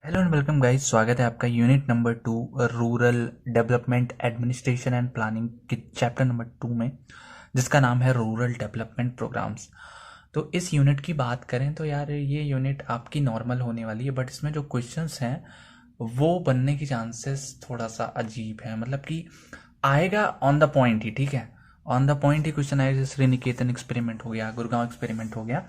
Hello and welcome guys. स्वागत है आपका unit number 2 rural development administration and planning के चैप्टर नंबर 2 में, जिसका नाम है रूरल डेवलपमेंट प्रोग्राम्स। तो इस यूनिट की बात करें तो यार ये यूनिट आपकी नॉर्मल होने वाली है, बट इसमें जो क्वेश्चंस हैं वो बनने की चांसेस थोड़ा सा अजीब है। मतलब कि आएगा ऑन द पॉइंट ही, ठीक है, on the point he question आएगा। जैसे श्री निकेतन एक्सपेरिमेंट हो गया, गुड़गांव एक्सपेरिमेंट हो गया,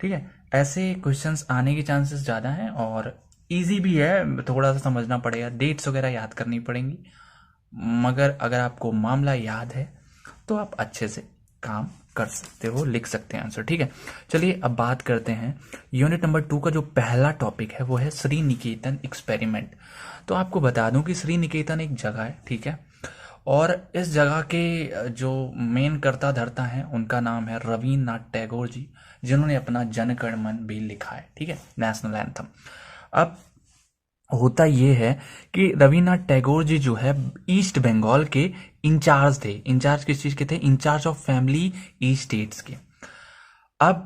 ठीक है। ऐसे क्वेश्चंस आने के चांसेस ज़्यादा हैं और इजी भी है। थोड़ा सा समझना पड़ेगा, डेट्स वगैरह याद करनी पड़ेंगी, मगर अगर आपको मामला याद है तो आप अच्छे से काम कर सकते हो, लिख सकते हैं आंसर, ठीक है। चलिए अब बात करते हैं यूनिट नंबर 2 का। जो पहला टॉपिक है वो है श्री निकेतन एक्सपेरिमेंट। तो आपको बता दूं कि श्री निकेतन एक जगह है, ठीक है, और इस जगह के जो मेन कर्ता धर्ता हैं उनका नाम है रविन्द्रनाथ टैगोर जी, जिन्होंने अपना जन गण मन भी लिखा है, ठीक है, नेशनल एंथम। अब होता ये है कि रविन्द्रनाथ टैगोर जी जो है ईस्ट बंगाल के इंचार्ज थे। इंचार्ज किस चीज के थे? In charge of family east states के। अब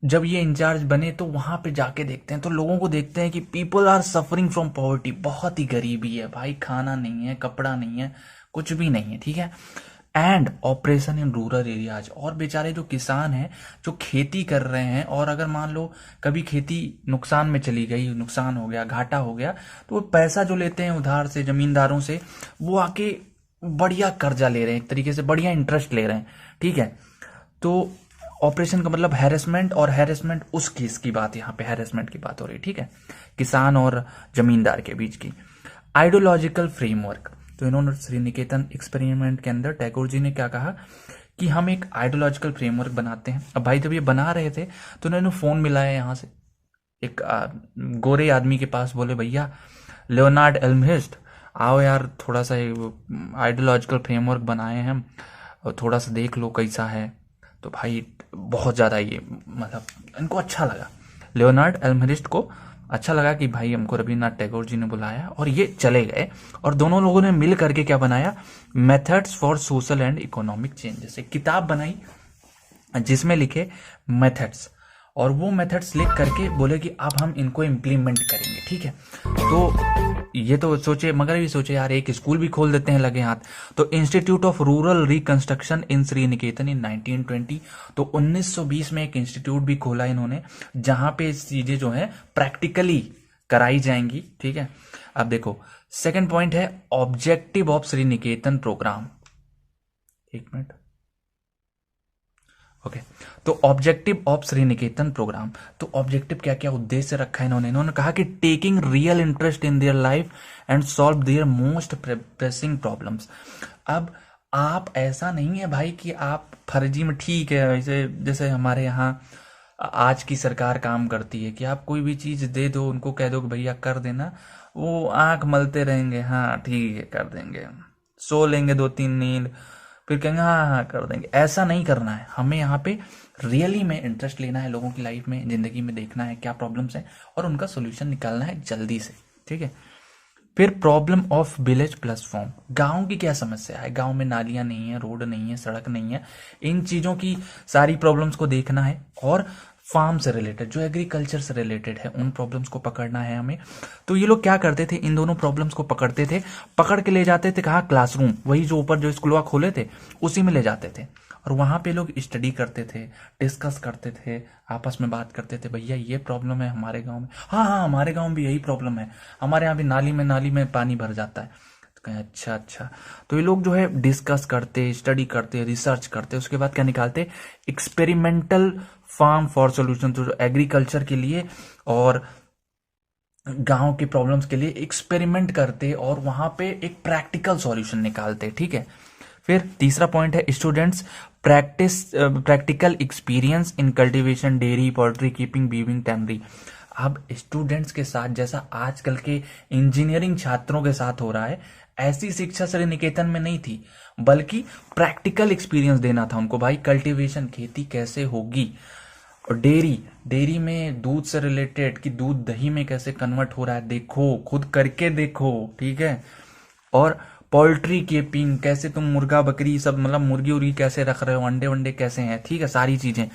जब ये इंचार्ज बने तो वहां पे जाके देखते हैं तो लोगों को देखते हैं कि people are suffering from poverty. बहुत ही गरीबी है भाई, खाना नहीं है, कपड़ा नहीं है, कुछ भी नहीं है, ठीक है। And operation in rural areas, और बेचारे जो किसान हैं जो खेती कर रहे हैं, और अगर मान लो कभी खेती नुकसान में चली गई, नुकसान हो गया, घाटा हो गया, तो वो पैसा जो लेते हैं उधार से जमींदारों से, वो आके बढ़िया कर्जा ले रहे हैं, एक तरीके से बढ़िया इंटरेस्ट ले रहे हैं, ठीक है। तो ऑपरेशन का मतलब हैरेसमेंट, और हैरेसमेंट उस केस की बात, यहाँ पे हैरेसमेंट की बात हो रही है, ठीक है, किसान और जमींदार के बीच की। आइडियोलॉजिकल फ्रेमवर्क, तो इन्होंने श्री निकेतन एक्सपेरिमेंट के अंदर टैगोर जी ने क्या कहा कि हम एक आइडियोलॉजिकल फ्रेमवर्क बनाते हैं। अब भाई जब ये बना रहे थे तो उन्होंने फोन मिलाया यहाँ से एक गोरे आदमी के पास, बोले भैया लियोनार्ड एल्महिस्ट आओ यार, थोड़ा सा आइडियोलॉजिकल फ्रेमवर्क बनाए हैं हम, और थोड़ा सा देख लो कैसा है। तो भाई बहुत ज़्यादा ये मतलब इनको अच्छा लगा, लियोनार्ड एल्महिस्ट को अच्छा लगा कि भाई हमको रविन्द्रनाथ टैगोर जी ने बुलाया, और ये चले गए और दोनों लोगों ने मिल करके क्या बनाया, methods for social and economic changes. एक किताब बनाई जिसमें लिखे मेथड्स, और वो मेथड्स लिख करके बोले कि अब हम इनको इम्प्लीमेंट करेंगे, ठीक है। तो ये तो सोचे, मगर ये सोचे यार एक स्कूल भी खोल देते हैं लगे हाथ। तो इंस्टीट्यूट ऑफ रूरल रिकंस्ट्रक्शन इन श्री निकेतन इन 1920, तो 1920 में एक इंस्टीट्यूट भी खोला इन्होंने, जहां पे चीजें जो है प्रैक्टिकली कराई जाएंगी, ठीक है। अब देखो सेकंड पॉइंट है objective of Shri Niketan programme. एक मिनट, ओके। तो objective of Shri Niketan programme, तो ऑब्जेक्टिव क्या क्या उद्देश्य रखा है इन्होंने कहा कि taking real interest in their life and solve their most pressing problems. अब आप ऐसा नहीं है भाई कि आप फर्जी में, ठीक है, जैसे जैसे हमारे यहाँ आज की सरकार काम करती है कि आप कोई भी चीज दे दो, उनको कह दो कि भैया कर देना, वो आंख मलते रहेंगे, हाँ ठीक है कर देंगे, सो लेंगे दो तीन नींद, फिर कहेंगे हाँ हाँ कर देंगे। ऐसा नहीं करना है, हमें यहाँ पे रियली में इंटरेस्ट लेना है, लोगों की लाइफ में, जिंदगी में देखना है क्या प्रॉब्लम्स हैं और उनका सोल्यूशन निकालना है जल्दी से, ठीक है। फिर प्रॉब्लम ऑफ विलेज प्लेटफॉर्म, गांव की क्या समस्या है, गांव में नालियां नहीं है, रोड नहीं है, सड़क नहीं है, इन चीजों की सारी प्रॉब्लम्स को देखना है। और फार्म से रिलेटेड, जो एग्रीकल्चर से रिलेटेड है, उन प्रॉब्लम्स को पकड़ना है हमें। तो ये लोग क्या करते थे, इन दोनों प्रॉब्लम्स को पकड़ते थे, पकड़ के ले जाते थे कहाँ, क्लासरूम, वही जो ऊपर जो स्कूलवा खोले थे उसी में ले जाते थे, और वहां पे लोग स्टडी करते थे, डिस्कस करते थे, आपस में बात करते थे, भैया ये प्रॉब्लम है हमारे गांव में, हाँ हाँ हमारे गांव में भी यही प्रॉब्लम है, हमारे यहाँ भी नाली में पानी भर जाता है। तो कहें अच्छा अच्छा। तो ये लोग जो है डिस्कस करते, स्टडी करते, रिसर्च करते, उसके बाद क्या निकालते, एक्सपेरिमेंटल फार्म फॉर सोल्यूशन, तो एग्रीकल्चर के लिए और गांव के प्रॉब्लम्स के लिए एक्सपेरिमेंट करते और वहां पे एक प्रैक्टिकल सॉल्यूशन निकालते, ठीक है। फिर तीसरा पॉइंट है students practical experience in cultivation, dairy, poultry, keeping, weaving, tannery. अब स्टूडेंट्स के साथ, जैसा आजकल के इंजीनियरिंग छात्रों के साथ हो रहा है, ऐसी शिक्षा श्री निकेतन में नहीं थी, बल्कि प्रैक्टिकल एक्सपीरियंस देना था उनको। भाई कल्टीवेशन, खेती कैसे होगी, और डेयरी, डेयरी में दूध से रिलेटेड कि दूध दही में कैसे कन्वर्ट हो रहा है, देखो खुद करके देखो, ठीक है। और पोल्ट्री कीपिंग, कैसे तुम मुर्गा बकरी सब मुर्गी उर्गी कैसे रख रहे हो, अंडे वंडे कैसे हैं, ठीक है, सारी चीजें।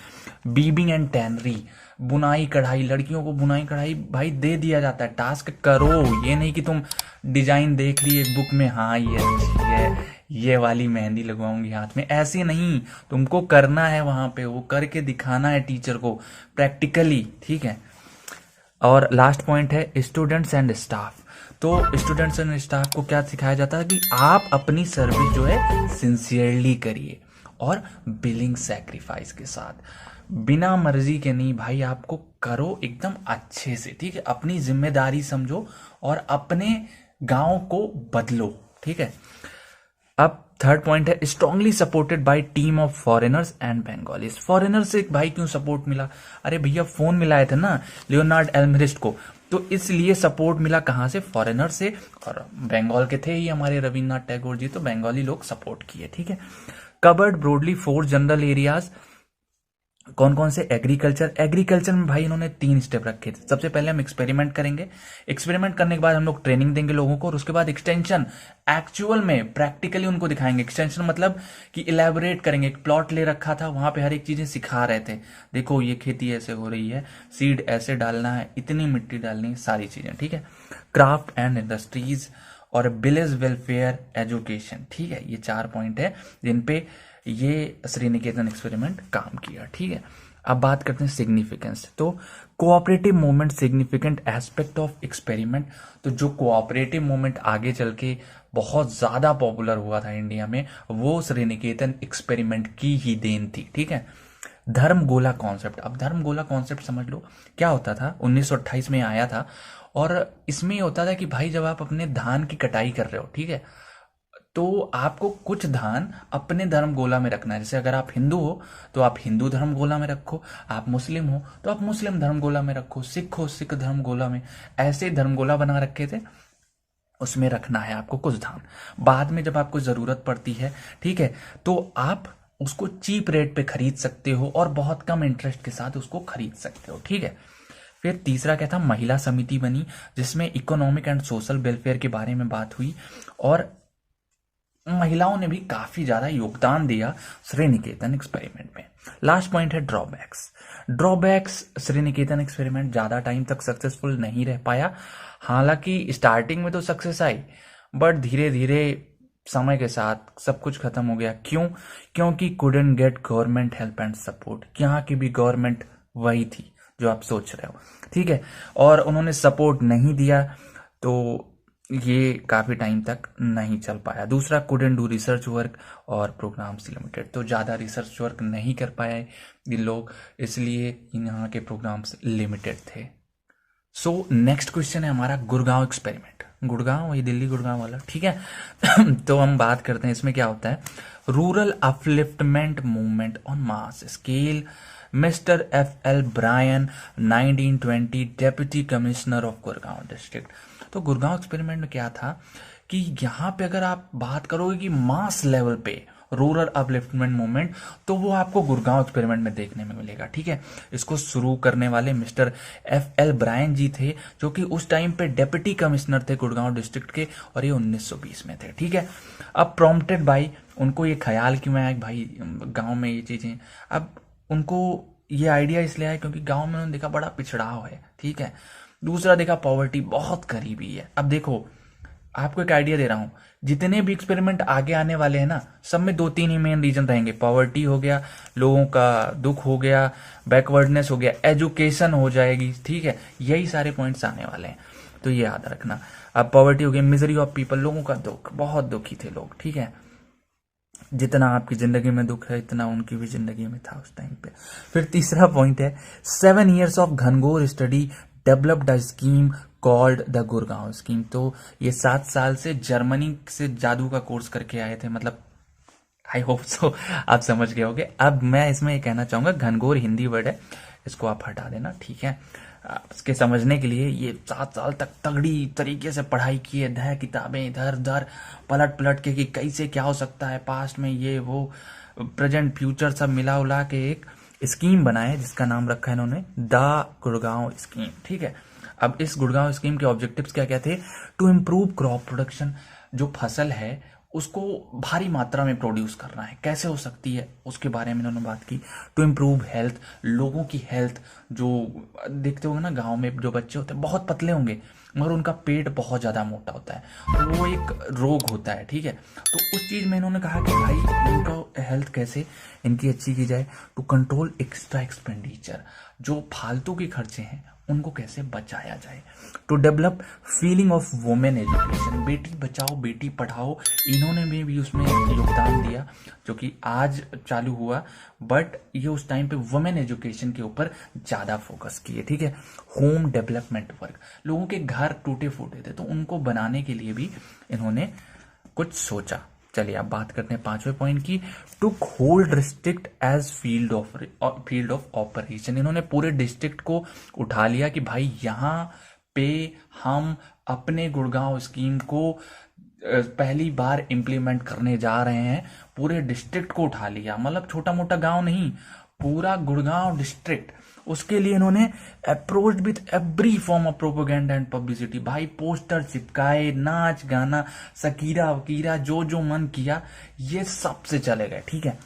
बीबिंग एंड टैनरी, बुनाई कढ़ाई, लड़कियों को बुनाई कढ़ाई भाई दे दिया जाता है, टास्क करो। ये नहीं कि तुम डिजाइन देख ली एक बुक में, हाँ ये अच्छी है, ये वाली मेहंदी लगवाऊंगी हाथ में, ऐसे नहीं, तुमको करना है वहां पे, वो करके दिखाना है टीचर को प्रैक्टिकली, ठीक है। और लास्ट पॉइंट है स्टूडेंट्स एंड स्टाफ। तो स्टूडेंट्स एंड स्टाफ को क्या सिखाया जाता है कि आप अपनी सर्विस जो है सिंसियरली करिए और बिलिंग सैक्रिफाइस के साथ, बिना मर्जी के नहीं भाई, आपको करो एकदम अच्छे से, ठीक है। अपनी जिम्मेदारी समझो और अपने गांव को बदलो, ठीक है। अब थर्ड पॉइंट है strongly supported by team of foreigners and Bengalis. Foreigner से भाई क्यों सपोर्ट मिला? अरे भैया फोन मिलाए थे ना लियोनार्ड एल्मरिस्ट को, तो इसलिए सपोर्ट मिला कहां से? फॉरेनर से। और बंगाल के थे ही हमारे रविन्द्रनाथ टैगोर जी, तो बंगाली लोग सपोर्ट किए, ठीक है। Covered broadly 4 general areas. कौन कौन से? एग्रीकल्चर में भाई इन्होंने 3 स्टेप रखे थे। सबसे पहले हम एक्सपेरिमेंट करेंगे, एक्सपेरिमेंट करने के बाद हम लोग ट्रेनिंग देंगे लोगों को, और उसके बाद एक्सटेंशन, एक्चुअल में प्रैक्टिकली उनको दिखाएंगे। एक्सटेंशन मतलब कि इलेबोरेट करेंगे, एक प्लॉट ले रखा था, वहां पे हर एक चीजें सिखा रहे थे, देखो ये खेती ऐसे हो रही है, सीड ऐसे डालना है, इतनी मिट्टी डालनी है, सारी चीजें, ठीक है। क्राफ्ट एंड इंडस्ट्रीज और विलेज वेलफेयर एजुकेशन, ठीक है। ये 4 पॉइंट है जिनपे ये श्रीनिकेतन एक्सपेरिमेंट काम किया, ठीक है। अब बात करते हैं सिग्निफिकेंस। तो cooperative movement significant aspect of experiment. तो जो कोऑपरेटिव मूवमेंट आगे चल के बहुत ज्यादा पॉपुलर हुआ था इंडिया में, वो श्रीनिकेतन एक्सपेरिमेंट की ही देन थी, ठीक है। धर्मगोला कॉन्सेप्ट। अब धर्मगोला कॉन्सेप्ट समझ लो क्या होता था। 1928 में आया था, और इसमें ये होता था कि भाई जब आप अपने धान की कटाई कर रहे हो, ठीक है, तो आपको कुछ धान अपने धर्म गोला में रखना है। जैसे अगर आप हिंदू हो तो आप हिंदू धर्म गोला में रखो, आप मुस्लिम हो तो आप मुस्लिम धर्म गोला में रखो, सिख हो सिख धर्म गोला में, ऐसे धर्म गोला बना रखे थे, उसमें रखना है आपको कुछ धान। बाद में जब आपको जरूरत पड़ती है, ठीक है, तो आप उसको चीप रेट पे खरीद सकते हो और बहुत कम इंटरेस्ट के साथ उसको खरीद सकते हो, ठीक है। फिर तीसरा क्या था? महिला समिति बनी, जिसमें इकोनॉमिक एंड सोशल वेलफेयर के बारे में बात हुई, और महिलाओं ने भी काफी ज्यादा योगदान दिया श्रीनिकेतन एक्सपेरिमेंट में। लास्ट पॉइंट है ड्रॉबैक्स। ड्रॉबैक्स, श्रीनिकेतन एक्सपेरिमेंट ज्यादा टाइम तक सक्सेसफुल नहीं रह पाया। हालांकि स्टार्टिंग में तो सक्सेस आई, बट धीरे धीरे समय के साथ सब कुछ खत्म हो गया। क्यों? क्योंकि couldn't get government help and support. यहाँ की भी गवर्नमेंट वही थी जो आप सोच रहे हो, ठीक है, और उन्होंने सपोर्ट नहीं दिया, तो ये काफी टाइम तक नहीं चल पाया। दूसरा, कुडंट डू रिसर्च वर्क और प्रोग्राम्स लिमिटेड। तो ज्यादा रिसर्च वर्क नहीं कर पाए ये लोग, इसलिए यहाँ के प्रोग्राम्स लिमिटेड थे। सो नेक्स्ट क्वेश्चन है हमारा गुड़गांव एक्सपेरिमेंट। गुड़गांव, वही दिल्ली गुड़गांव वाला, ठीक है। तो हम बात करते हैं इसमें क्या होता है। Rural upliftment movement on mass scale, mister FL Brayne 1920 deputy commissioner of Gurgaon district. तो गुड़गांव एक्सपेरिमेंट में क्या था कि यहाँ पे अगर आप बात करोगे कि मास लेवल पे रूरल अपलिफ्टमेंट मूवमेंट, तो वो आपको गुड़गांव एक्सपेरिमेंट में देखने में मिलेगा, ठीक है। इसको शुरू करने वाले मिस्टर FL ब्रायन जी थे, जो कि उस टाइम पे डेप्यूटी कमिश्नर थे गुड़गांव डिस्ट्रिक्ट के, और ये 1920 में थे, ठीक है। अब प्रॉम्प्टेड बाई, उनको ये ख्याल कि मैं भाई गाँव में ये चीजें, अब उनको ये आइडिया इसलिए आया क्योंकि गाँव में उन्होंने देखा बड़ा पिछड़ाव है, ठीक है। दूसरा देखा पॉवर्टी बहुत करीबी है। अब देखो आपको एक आइडिया दे रहा हूं, जितने भी एक्सपेरिमेंट आगे आने वाले हैं ना, सब में 2-3 ही मेन रीजन रहेंगे। पॉवर्टी हो गया, लोगों का दुख हो गया, बैकवर्डनेस हो गया, एजुकेशन हो जाएगी, ठीक है, यही सारे पॉइंट्स आने वाले हैं, तो ये याद रखना। अब पॉवर्टी हो गई, मिजरी ऑफ पीपल, लोगों का दुख, बहुत दुखी थे लोग, ठीक है। जितना आपकी जिंदगी में दुख है इतना उनकी भी जिंदगी में था उस टाइम पे। फिर तीसरा पॉइंट है 7 years ऑफ घनघोर study developed a scheme called the Gurgaon scheme. तो ये 7 साल से जर्मनी से जादू का कोर्स करके आए थे, मतलब आई होप सो आप समझ गए होगे। अब मैं इसमें ये कहना चाहूंगा, घनघोर हिंदी वर्ड है, इसको आप हटा देना, ठीक है। इसके समझने के लिए ये 7 साल तक तगड़ी तरीके से पढ़ाई की है, दह किताबें इधर उधर पलट पलट के कि कैसे क्या हो सकता है पास्ट में, ये वो प्रेजेंट फ्यूचर सब मिला उला के एक स्कीम बनाए, जिसका नाम रखा है इन्होंने द गुड़गांव स्कीम, ठीक है। अब इस गुड़गांव स्कीम के ऑब्जेक्टिव्स क्या क्या थे? टू इम्प्रूव क्रॉप प्रोडक्शन, जो फसल है उसको भारी मात्रा में प्रोड्यूस करना है। कैसे हो सकती है उसके बारे में इन्होंने बात की। टू इम्प्रूव हेल्थ, लोगों की हेल्थ, जो देखते होंगे ना गांव में जो बच्चे होते हैं बहुत पतले होंगे मगर उनका पेट बहुत ज़्यादा मोटा होता है, तो वो एक रोग होता है, ठीक है। तो उस चीज़ में इन्होंने कहा कि भाई इनका हेल्थ कैसे इनकी अच्छी की जाए। टू कंट्रोल एक्स्ट्रा एक्सपेंडिचर, जो फालतू के खर्चे हैं उनको कैसे बचाया जाए। To develop feeling of women education, बेटी बचाओ बेटी पढ़ाओ, इन्होंने भी उसमें योगदान दिया जो कि आज चालू हुआ, बट ये उस टाइम पे वुमेन एजुकेशन के ऊपर ज़्यादा फोकस किए, ठीक है। होम डेवलपमेंट वर्क, लोगों के घर टूटे फूटे थे तो उनको बनाने के लिए भी इन्होंने कुछ सोचा। चलिए अब बात करते हैं 5वें पॉइंट की। To hold district as field of operation, इन्होंने पूरे डिस्ट्रिक्ट को उठा लिया कि भाई यहाँ पे हम अपने गुड़गांव स्कीम को पहली बार इम्प्लीमेंट करने जा रहे हैं। पूरे डिस्ट्रिक्ट को उठा लिया, मतलब छोटा मोटा गांव नहीं, पूरा गुड़गांव डिस्ट्रिक्ट। उसके लिए इन्होंने approach with every form of propaganda and publicity, भाई पोस्टर चिपकाए, नाच गाना, सकीरा वकीरा, जो जो मन किया ये सबसे चले गए, ठीक है।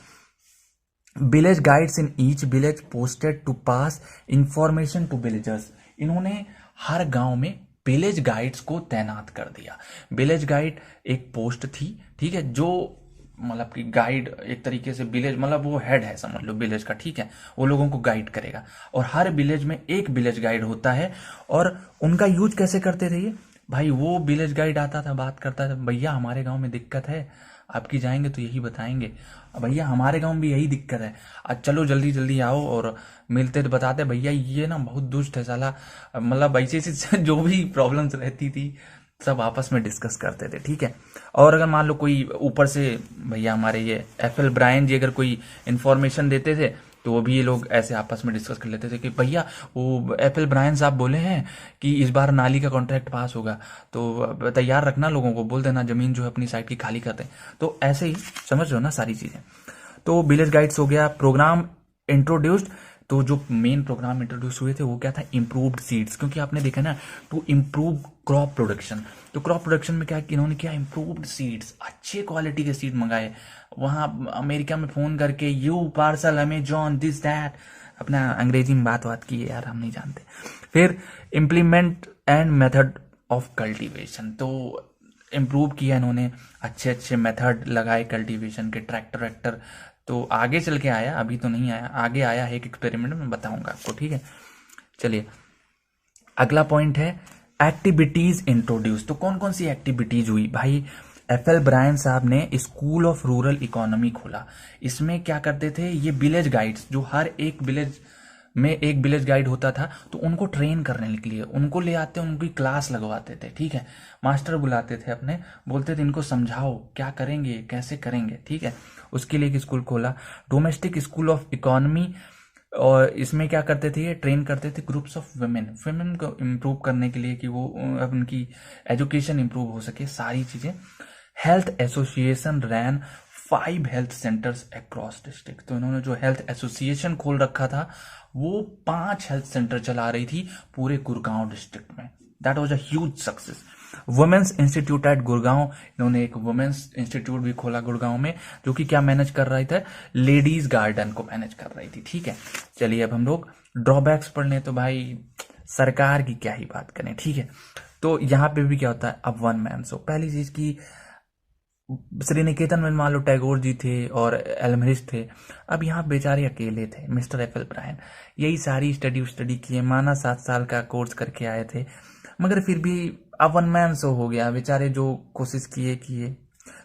Village guides in each village posted to pass information to villagers, इन्होंने हर गांव में विलेज गाइड्स को तैनात कर दिया। विलेज गाइड एक पोस्ट थी, ठीक है, जो मतलब कि गाइड एक तरीके से विलेज, मतलब वो हेड है समझ लो विलेज का, ठीक है, वो लोगों को गाइड करेगा। और हर विलेज में एक विलेज गाइड होता है। और उनका यूज कैसे करते थे ये भाई, वो विलेज गाइड आता था, बात करता था, भैया हमारे गांव में दिक्कत है, आपकी जाएंगे तो यही बताएंगे, भैया हमारे गांव में भी यही दिक्कत है, आज चलो जल्दी जल्दी आओ। और मिलते तो बताते भैया ये ना बहुत दुष्ट है साला, मतलब ऐसे ऐसे जो भी प्रॉब्लम्स रहती थी सब आपस में डिस्कस करते थे, ठीक है। और अगर मान लो कोई ऊपर से भैया हमारे ये एफएल ब्रायन जी अगर कोई इन्फॉर्मेशन देते थे तो वो भी ये लोग ऐसे आपस में डिस्कस कर लेते थे कि भैया वो एफएल ब्रायन साहब बोले हैं कि इस बार नाली का कॉन्ट्रैक्ट पास होगा, तो तैयार रखना, लोगों को बोल देना जमीन जो है अपनी साइड की खाली कर दें। तो ऐसे ही समझ रहे हो ना सारी चीजें। तो विलेज गाइड्स हो गया। प्रोग्राम इंट्रोड्यूस्ड, तो जो मेन प्रोग्राम इंट्रोड्यूस हुए थे वो क्या था, इम्प्रूव्ड सीड्स, क्योंकि आपने देखा ना टू इम्प्रूव क्रॉप प्रोडक्शन। तो क्रॉप प्रोडक्शन में क्या इन्होंने किया, इम्प्रूव्ड सीड्स, अच्छे क्वालिटी के सीड मंगाए, वहां अमेरिका में फोन करके you parcel Amazon this that, अपना अंग्रेजी में बात की है यार, हम नहीं जानते। फिर implement and method of cultivation, तो इम्प्रूव किया इन्होंने, अच्छे अच्छे मेथड लगाए कल्टीवेशन के, ट्रैक्टर वैक्टर। तो आगे चल के आया, अभी तो नहीं आया, आगे आया है एक एक्सपेरिमेंट में बताऊंगा आपको, ठीक है। चलिए अगला पॉइंट है एक्टिविटीज इंट्रोड्यूस। तो कौन कौन सी एक्टिविटीज हुई भाई, एफएल ब्रायन साहब ने स्कूल ऑफ रूरल इकोनॉमी खोला। इसमें क्या करते थे ये विलेज गाइड्स, जो हर एक विलेज में एक विलेज गाइड होता था, तो उनको ट्रेन करने के लिए उनको ले आते, उनकी क्लास लगवाते थे, ठीक है। मास्टर बुलाते थे अपने, बोलते थे इनको समझाओ क्या करेंगे कैसे करेंगे, ठीक है। उसके लिए एक स्कूल खोला, डोमेस्टिक स्कूल ऑफ इकोनॉमी। और इसमें क्या करते थे ये, ट्रेन करते थे ग्रुप्स ऑफ वुमेन को इम्प्रूव करने के लिए कि वो उनकी एजुकेशन इम्प्रूव हो सके, सारी चीजें। हेल्थ एसोसिएशन रैन 5 हेल्थ सेंटर्स अक्रॉस डिस्ट्रिक्ट, तो इन्होंने जो हेल्थ एसोसिएशन खोल रखा था वो 5 हेल्थ सेंटर चला रही थी पूरे गुड़गांव डिस्ट्रिक्ट में। That was a huge success. Women's institute at Gurgaon, इन्होंने एक वुमेन्स इंस्टीट्यूट भी खोला गुड़गांव में, जो कि क्या मैनेज कर रही था, लेडीज गार्डन को मैनेज कर रही थी, ठीक है। चलिए अब हम लोग ड्रॉबैक्स पढ़ लें, तो भाई सरकार की क्या ही बात करें, ठीक है। तो यहाँ पे भी क्या होता है, अब वन मैन शो। पहली चीज की श्री निकेतन में मान लो टैगोर जी थे और एल्मरिस्ट थे, अब यहाँ बेचारे अकेले थे, मिस्टर एफएल ब्रायन। यही सारी स्टडी किए, माना 7 साल का कोर्स करके आए थे, मगर फिर भी अब वन मैन शो हो गया, बेचारे जो कोशिश किए।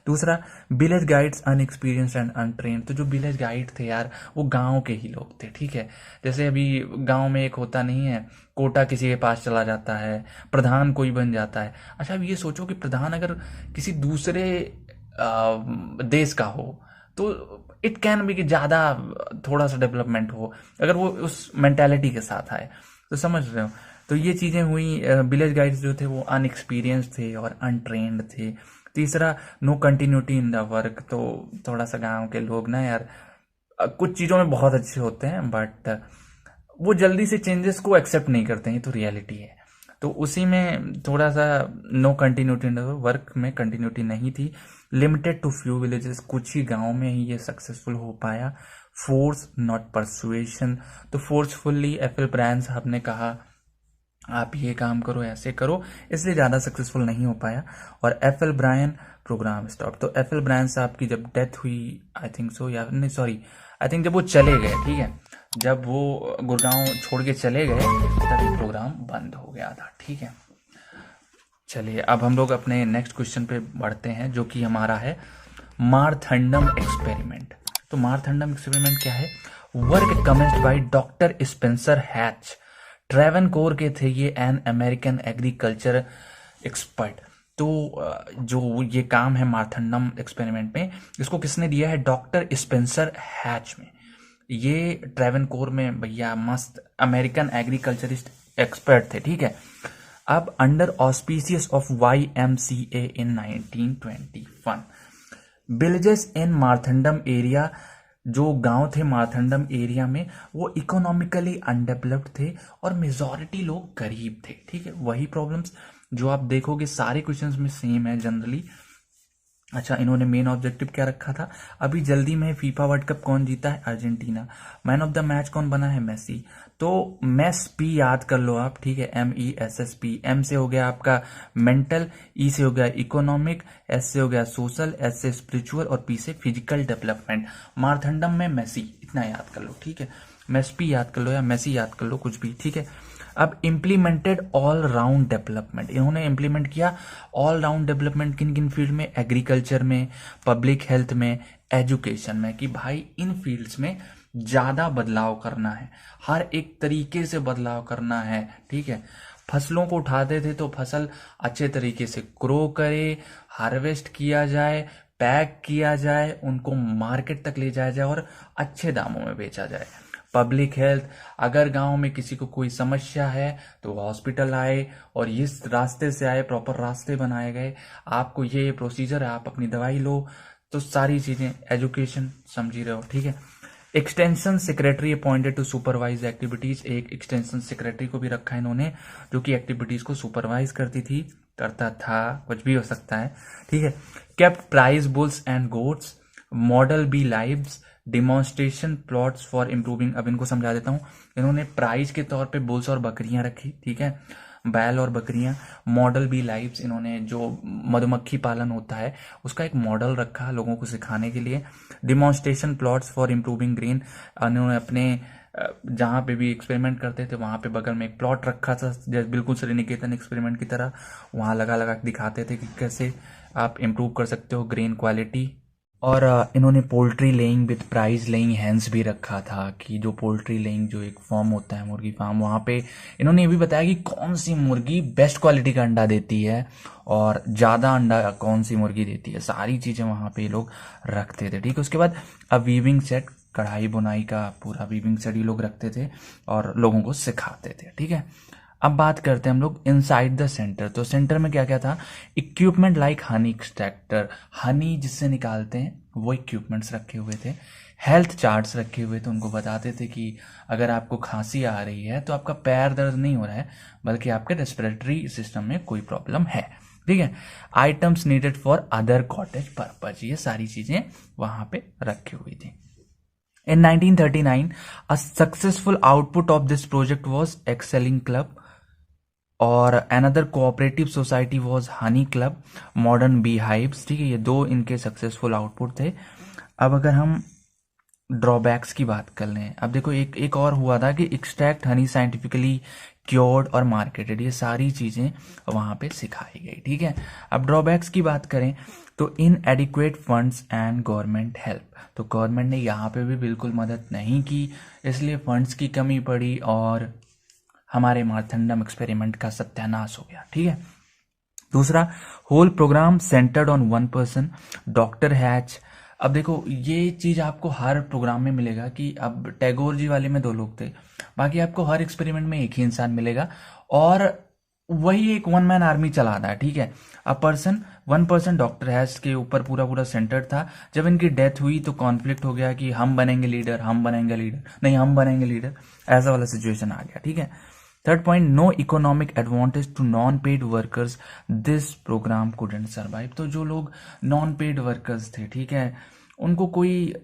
दूसरा, विलेज गाइड्स अनएक्सपीरियंस एंड अनट्रेन, तो जो विलेज गाइड थे यार वो गांव के ही लोग थे, ठीक है। जैसे अभी गांव में एक होता नहीं है, कोटा किसी के पास चला जाता है, प्रधान कोई बन जाता है। अच्छा अब ये सोचो कि प्रधान अगर किसी दूसरे देश का हो तो इट कैन बी कि ज्यादा थोड़ा सा डेवलपमेंट हो, अगर वो उस मेंटेलिटी के साथ आए, तो समझ रहे हो। तो ये चीजें हुई। विलेज गाइड्स जो थे वो अनएक्सपीरियंस थे और अनट्रेन्ड थे। तीसरा, no continuity in the work, तो थोड़ा सा गांव के लोग ना यार कुछ चीजों में बहुत अच्छे होते हैं बट वो जल्दी से चेंजेस को एक्सेप्ट नहीं करते हैं, ये तो रियलिटी है। तो उसी में थोड़ा सा नो कंटिन्यूटी, वर्क में कंटिन्यूटी नहीं थी। लिमिटेड टू फ्यू विलेजेस, कुछ ही गाँव में ही ये सक्सेसफुल हो पाया। फोर्स नॉट परसुएशन, तो फोर्सफुल्ली एफएल ब्रायन साहब ने कहा आप ये काम करो, ऐसे करो, इसलिए ज़्यादा सक्सेसफुल नहीं हो पाया और एफएल ब्रायन प्रोग्राम स्टॉप। तो एफएल ब्रायन साहब की जब डेथ हुई, आई थिंक सो, या नहीं सॉरी, आई थिंक जब वो चले गए, ठीक है, जब वो गुड़गांव छोड़ के चले गए तभी प्रोग्राम बंद हो गया था। ठीक है, चलिए अब हम लोग अपने नेक्स्ट क्वेश्चन पे बढ़ते हैं, जो कि हमारा है मारथंडम एक्सपेरिमेंट। तो मारथंडम एक्सपेरिमेंट क्या है? Work commenced by doctor Spencer hatch, Travancore के थे ये, एन अमेरिकन एग्रीकल्चर एक्सपर्ट। तो जो ये काम है मारथंडम एक्सपेरिमेंट में, इसको किसने दिया है? डॉक्टर स्पेंसर हैच में। ये ट्रेवनकोर में भैया मस्त अमेरिकन एग्रीकल्चरिस्ट एक्सपर्ट थे। ठीक है, अब under auspicious of YMCA in 1921 villages in Marthandam area, जो गांव थे मारथंडम एरिया में, वो इकोनॉमिकली अनडेवलप्ड थे और मेजॉरिटी लोग गरीब थे। ठीक है, वही प्रॉब्लम्स जो आप देखोगे सारे क्वेश्चंस में सेम है जनरली। अच्छा, इन्होंने मेन ऑब्जेक्टिव क्या रखा था? अभी जल्दी में फीफा वर्ल्ड कप कौन जीता है? Argentina. Man of the match कौन बना है? मेसी। तो MESS P याद कर लो आप, ठीक है, MESSP। M से हो गया आपका मेंटल, E से हो गया इकोनॉमिक, S से हो गया सोशल, S से स्पिरिचुअल और P से फिजिकल डेवलपमेंट। मारथंडम में मेसी, इतना याद कर लो। ठीक है, MESS P याद कर लो या मेसी याद कर लो, कुछ भी। ठीक है, अब इम्प्लीमेंटेड ऑल राउंड डेवलपमेंट, इन्होंने इम्प्लीमेंट किया ऑल राउंड डेवलपमेंट किन किन फील्ड में? एग्रीकल्चर में, पब्लिक हेल्थ में, एजुकेशन में, कि भाई इन फील्ड्स में ज्यादा बदलाव करना है, हर एक तरीके से बदलाव करना है। ठीक है, फसलों को उठाते थे तो फसल अच्छे तरीके से ग्रो करे, हार्वेस्ट किया जाए, पैक किया जाए, उनको मार्केट तक ले जाया जाए और अच्छे दामों में बेचा जाए। पब्लिक हेल्थ, अगर गांव में किसी को कोई समस्या है तो हॉस्पिटल आए और इस रास्ते से आए, प्रॉपर रास्ते बनाए गए, आपको ये प्रोसीजर है, आप अपनी दवाई लो। तो सारी चीजें, एजुकेशन समझ ही रहे हो। ठीक है, extension secretary appointed to supervise activities, एक एक्सटेंशन सेक्रेटरी को भी रखा है इन्होंने, जो कि एक्टिविटीज को सुपरवाइज करती थी, करता था, कुछ भी हो सकता है। ठीक है, kept prize bulls and goats, model beehives, demonstration plots for improving. अब इनको समझा देता हूँ। इन्होंने प्राइज के तौर पे बुल्स और बकरियां रखी, ठीक है, बैल और बकरियां। मॉडल बी लाइव्स, इन्होंने जो मधुमक्खी पालन होता है उसका एक मॉडल रखा लोगों को सिखाने के लिए। Demonstration plots for improving grain, इन्होंने अपने जहाँ पे भी एक्सपेरिमेंट करते थे वहाँ पे बगल में एक प्लॉट रखा था, जैसे बिल्कुल श्रीनिकेतन एक्सपेरिमेंट की तरह, वहाँ लगा लगा दिखाते थे कि कैसे आप इम्प्रूव कर सकते हो ग्रेन क्वालिटी। और इन्होंने poultry laying with prize laying hens भी रखा था, कि जो पोल्ट्री लेइंग जो एक फॉर्म होता है, मुर्गी फार्म, वहाँ पे इन्होंने ये भी बताया कि कौन सी मुर्गी बेस्ट क्वालिटी का अंडा देती है और ज़्यादा अंडा कौन सी मुर्गी देती है, सारी चीज़ें वहाँ पे ये लोग रखते थे। ठीक है, उसके बाद अब वीविंग सेट, कढ़ाई बुनाई का पूरा वीविंग सेट ये लोग रखते थे और लोगों को सिखाते थे। ठीक है, अब बात करते हैं हम लोग इनसाइड द सेंटर। तो सेंटर में क्या क्या था? Equipment like Honey extractor, Honey जिससे निकालते हैं वो इक्विपमेंट्स रखे हुए थे। हेल्थ चार्ट्स रखे हुए थे, उनको बताते थे कि अगर आपको खांसी आ रही है तो आपका पैर दर्द नहीं हो रहा है, बल्कि आपके रेस्पिरेटरी सिस्टम में कोई प्रॉब्लम है। ठीक है, items needed for other cottage purpose, ये सारी चीजें वहां पे रखी हुई थी। In 1939, a successful output of this project was Excelling Club, और another cooperative society was Honey club, modern bee hives. ठीक है, ये दो इनके सक्सेसफुल आउटपुट थे। अब अगर हम ड्रॉबैक्स की बात कर लें, अब देखो एक और हुआ था कि एक्सट्रैक्ट हनी साइंटिफिकली क्योर्ड और मार्केटेड, ये सारी चीजें वहां पे सिखाई गई। ठीक है, अब ड्रॉबैक्स की बात करें तो in adequate funds and government help, तो गवर्नमेंट ने यहाँ पे भी बिल्कुल मदद नहीं की, इसलिए फंड्स की कमी पड़ी और हमारे मारथंडम एक्सपेरिमेंट का सत्यानाश हो गया। ठीक है, दूसरा, whole programme centred on one person, doctor Hatch. अब देखो ये चीज आपको हर प्रोग्राम में मिलेगा कि अब टैगोर जी वाले में 2 लोग थे, बाकी आपको हर एक्सपेरिमेंट में एक ही इंसान मिलेगा और वही एक वन मैन आर्मी चलाता है। ठीक है, वन पर्सन डॉक्टर हैच के ऊपर पूरा पूरा सेंटर था। जब इनकी डेथ हुई तो कॉन्फ्लिक्ट हो गया कि हम बनेंगे लीडर, नहीं हम बनेंगे लीडर, ऐसा वाला सिचुएशन आ गया। ठीक है, third point, no economic advantage to non paid workers, this programme couldn't survive. तो जो लोग नॉन पेड वर्कर्स थे, ठीक है, उनको कोई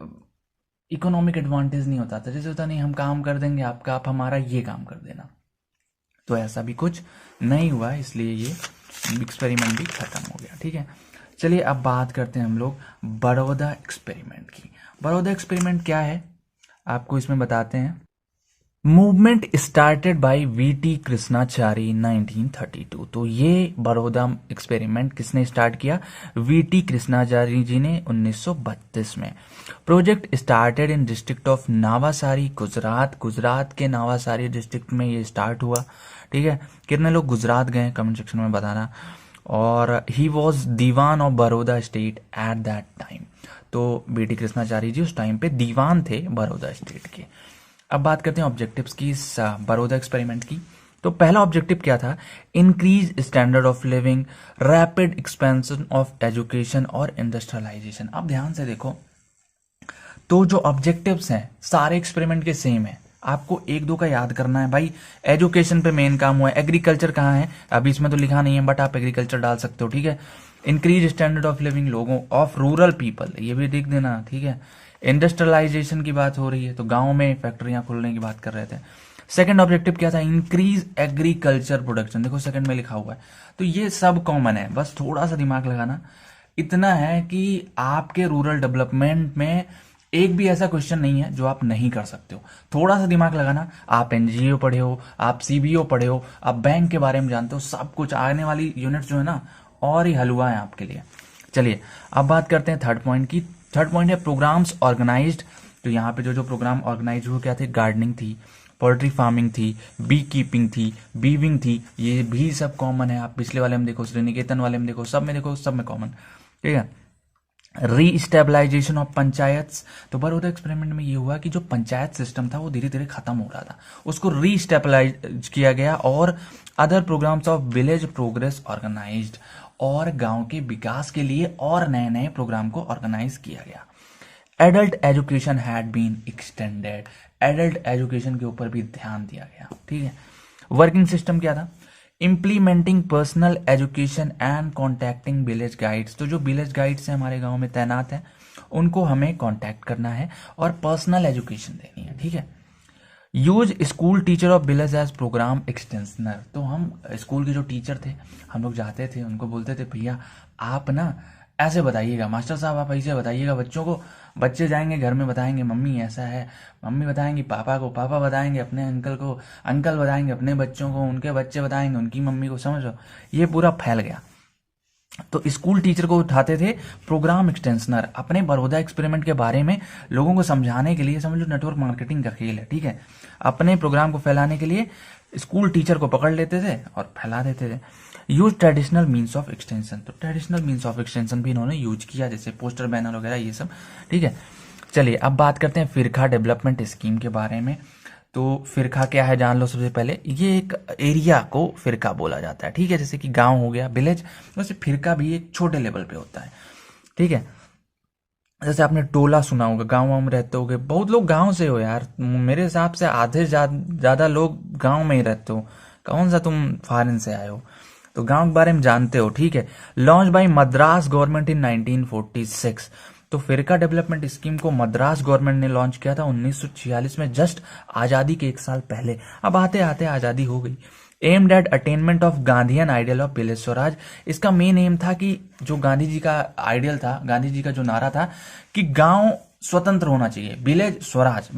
इकोनॉमिक एडवांटेज नहीं होता था, जैसे होता नहीं हम काम कर देंगे आपका, आप हमारा ये काम कर देना, तो ऐसा भी कुछ नहीं हुआ, इसलिए ये एक्सपेरिमेंट भी खत्म हो गया। ठीक है, चलिए अब बात करते हैं हम लोग बड़ौदा एक्सपेरिमेंट की। बड़ौदा एक्सपेरिमेंट क्या है आपको इसमें बताते हैं। Movement started by VT Krishnachari 1932। तो ये बड़ौदा एक्सपेरिमेंट किसने स्टार्ट किया? वीटी कृष्णाचारी जी ने 1932 में। Project started in district of Navsari, Gujarat. Gujarat के नावासारी डिस्ट्रिक्ट में ये स्टार्ट हुआ। ठीक है, कितने लोग गुजरात गए कमेंट सेक्शन में बताना। और he was dewan of Baroda state at that time. तो वीटी कृष्णाचारी जी उस टाइम पे दीवान थे बड़ौदा स्टेट के। अब बात करते हैं ऑब्जेक्टिव्स की इस बड़ौदा एक्सपेरिमेंट की। तो पहला ऑब्जेक्टिव क्या था? Increase standard of living, rapid expansion of education और इंडस्ट्रियलाइजेशन। अब ध्यान से देखो, तो जो ऑब्जेक्टिव्स हैं सारे एक्सपेरिमेंट के सेम है, आपको एक दो का याद करना है भाई। एजुकेशन पे मेन काम हुआ है। एग्रीकल्चर कहाँ है? अभी इसमें तो लिखा नहीं है, बट आप एग्रीकल्चर डाल सकते हो। ठीक है, इंक्रीज स्टैंडर्ड ऑफ लिविंग लोगों ऑफ रूरल पीपल, ये भी लिख देना। ठीक है, इंडस्ट्रियलाइजेशन की बात हो रही है, तो गांव में फैक्ट्रियां खुलने की बात कर रहे थे। सेकंड ऑब्जेक्टिव क्या था? Increase agriculture production. देखो सेकंड में लिखा हुआ है, तो ये सब कॉमन है, बस थोड़ा सा दिमाग लगाना। इतना है कि आपके रूरल डेवलपमेंट में एक भी ऐसा क्वेश्चन नहीं है जो आप नहीं कर सकते हो। थोड़ा सा दिमाग लगाना। आप एनजीओ पढ़े हो, आप सीबीओ पढ़े हो, आप बैंक के बारे में जानते हो, सब कुछ आने वाली यूनिट जो है ना, और ही हलवा है आपके लिए। चलिए अब बात करते हैं थर्ड पॉइंट की। थर्ड पॉइंट है प्रोग्राम्स ऑर्गेनाइज्ड। तो यहाँ पे जो प्रोग्राम ऑर्गेनाइज हुए क्या थे? गार्डनिंग थी, पोल्ट्री फार्मिंग थी, बी कीपिंग थी, बीविंग थी, ये भी सब कॉमन है। आप पिछले वाले में देखो, श्रीनिकेतन वाले में देखो, सब में देखो, सब में कॉमन। ठीक है, री स्टेबलाइजेशन ऑफ पंचायत। तो बड़ौदा एक्सपेरिमेंट में ये हुआ कि जो पंचायत सिस्टम था वो धीरे धीरे खत्म हो रहा था, उसको री स्टेबलाइज किया गया। और other programmes of village progress organised, और गांव के विकास के लिए और नए नए प्रोग्राम को ऑर्गेनाइज किया गया। Adult education had been extended, adult education के ऊपर भी ध्यान दिया गया। ठीक है, वर्किंग सिस्टम क्या था? Implementing personal education and contacting village guides. तो जो विलेज गाइड्स हैं हमारे गांव में तैनात हैं, उनको हमें कॉन्टैक्ट करना है और पर्सनल एजुकेशन देनी है। ठीक है, use school teacher of village as program extensioner. तो हम स्कूल के जो टीचर थे, हम लोग जाते थे, उनको बोलते थे भैया आप ना ऐसे बताइएगा, मास्टर साहब आप ऐसे बताइएगा बच्चों को। बच्चे जाएंगे घर में बताएंगे मम्मी ऐसा है, मम्मी बताएंगी पापा को, पापा बताएंगे अपने अंकल को, अंकल बताएंगे अपने बच्चों को, उनके बच्चे बताएंगे उनकी मम्मी को। समझो, ये पूरा फैल गया। तो स्कूल टीचर को उठाते थे प्रोग्राम एक्सटेंशनर, अपने बड़ौदा एक्सपेरिमेंट के बारे में लोगों को समझाने के लिए। समझ लो नेटवर्क मार्केटिंग का खेल है। ठीक है, अपने प्रोग्राम को फैलाने के लिए स्कूल टीचर को पकड़ लेते थे और फैला देते थे। Use traditional means of extension. तो ट्रेडिशनल मीन्स ऑफ एक्सटेंशन भी इन्होंने यूज किया, जैसे पोस्टर बैनर वगैरह ये सब। ठीक है, चलिए अब बात करते हैं फिरका डेवलपमेंट स्कीम के बारे में। तो फिरका क्या है जान लो सबसे पहले। ये एक एरिया को फिरका बोला जाता है। ठीक है, जैसे कि गांव हो गया, विलेज, वैसे फिरका भी एक छोटे लेवल पे होता है। ठीक है, जैसे आपने टोला सुना होगा, गांव में रहते होगे, बहुत लोग गांव से हो यार, मेरे हिसाब से आधे ज्यादा लोग गांव में ही रहते हो। कौन सा तुम फॉरेन से आए हो, तो गांव के बारे में जानते हो। ठीक है, launch by Madras government in 1946। तो फिरका डेवलपमेंट स्कीम को मद्रास गवर्नमेंट ने लॉन्च किया था 1946 में, जस्ट आजादी के एक साल पहले। अब आते आते आजादी हो गई। Aimed at attainment of Gandhian ideal of village Swaraj. इसका मेन एम था कि जो गांधी जी का आइडियल था, गांधी जी का जो नारा था कि गांव स्वतंत्र होना चाहिए, विलेज स्वराज।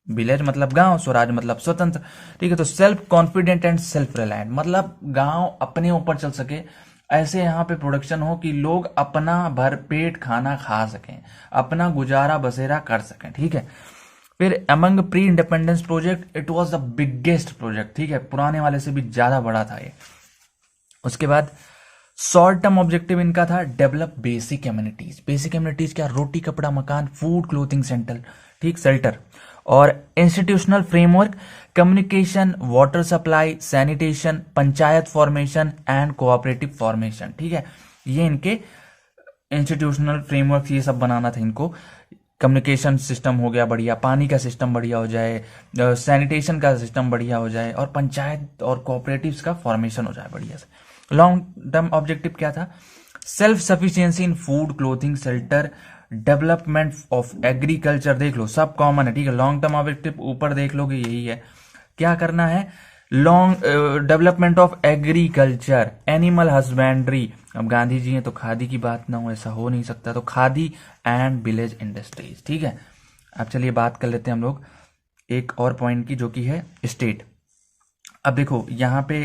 विलेज मतलब गांव, स्वराज मतलब स्वतंत्र। ठीक है, तो self confident and self reliant, मतलब गांव अपने ऊपर चल सके, ऐसे यहाँ पे प्रोडक्शन हो कि लोग अपना भरपेट खाना खा सकें, अपना गुजारा बसेरा कर सकें। ठीक है, फिर among pre independence project, it was the biggest project. ठीक है, पुराने वाले से भी ज्यादा बड़ा था ये। उसके बाद शॉर्ट टर्म ऑब्जेक्टिव इनका था develop basic communities. Basic communities क्या? रोटी कपड़ा मकान, फूड क्लोथिंग सेंटर, ठीक, शेल्टर। और institutional framework, communication, water supply, sanitation, panchayat formation and cooperative formation. ठीक है, ये इनके इंस्टीट्यूशनल फ्रेमवर्क ये सब बनाना था इनको। कम्युनिकेशन सिस्टम हो गया बढ़िया, पानी का सिस्टम बढ़िया हो जाए, सैनिटेशन का सिस्टम बढ़िया हो जाए, और पंचायत और कोऑपरेटिव्स का फॉर्मेशन हो जाए बढ़िया से। लॉन्ग टर्म ऑब्जेक्टिव क्या था? Self sufficiency in food, clothing, shelter, development of agriculture. देख लो सब कॉमन है, ठीक है। लॉन्ग टर्म ऑब्जेक्टिव ऊपर देख लोगे यही है। क्या करना है? Long development of agriculture, animal husbandry. अब गांधी जी हैं तो खादी की बात ना हो, ऐसा हो नहीं सकता, तो खादी एंड विलेज इंडस्ट्रीज, ठीक है। अब चलिए बात कर लेते हैं हम लोग एक और पॉइंट की, जो कि है स्टेट। अब देखो यहाँ पे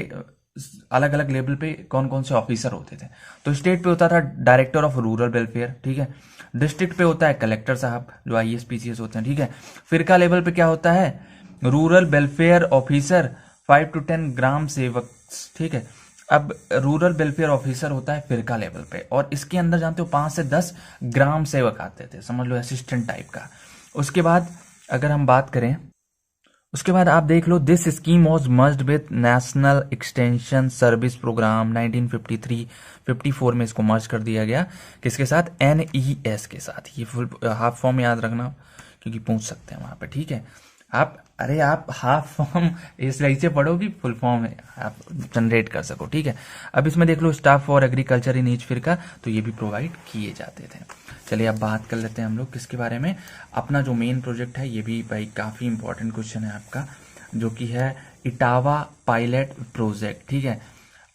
अलग अलग लेवल पे कौन कौन से ऑफिसर होते थे। तो स्टेट पे होता था डायरेक्टर ऑफ रूरल वेलफेयर, ठीक है। डिस्ट्रिक्ट पे होता है कलेक्टर साहब, जो आईएएस पीसीएस होते हैं, ठीक है। फिरका लेवल पे क्या होता है? रूरल वेलफेयर ऑफिसर, 5 to 10 ग्राम सेवक, ठीक है। अब रूरल वेलफेयर ऑफिसर होता है फिरका लेवल पे, और इसके अंदर जानते हो 5 से 10 ग्राम सेवक आते थे, समझ लो असिस्टेंट टाइप का। उसके बाद अगर हम बात करें, उसके बाद आप देख लो, this scheme was merged with national extension service programme 1953-54 में इसको मर्ज कर दिया गया। किसके साथ? NES के साथ। ये फुल हाफ फॉर्म याद रखना, क्योंकि पूछ सकते हैं वहां पे, ठीक है। आप हाफ फॉर्म इस रही से पढ़ो कि फुल फॉर्म है, आप जनरेट कर सको, ठीक है। अब इसमें देख लो staff for agriculture in each firka, तो ये भी प्रोवाइड किए जाते थे। चलिए अब बात कर लेते हैं हम लोग किसके बारे में। अपना जो मेन प्रोजेक्ट है, ये भी भाई काफी इंपॉर्टेंट क्वेश्चन है आपका, जो कि है इटावा पायलट प्रोजेक्ट, ठीक है।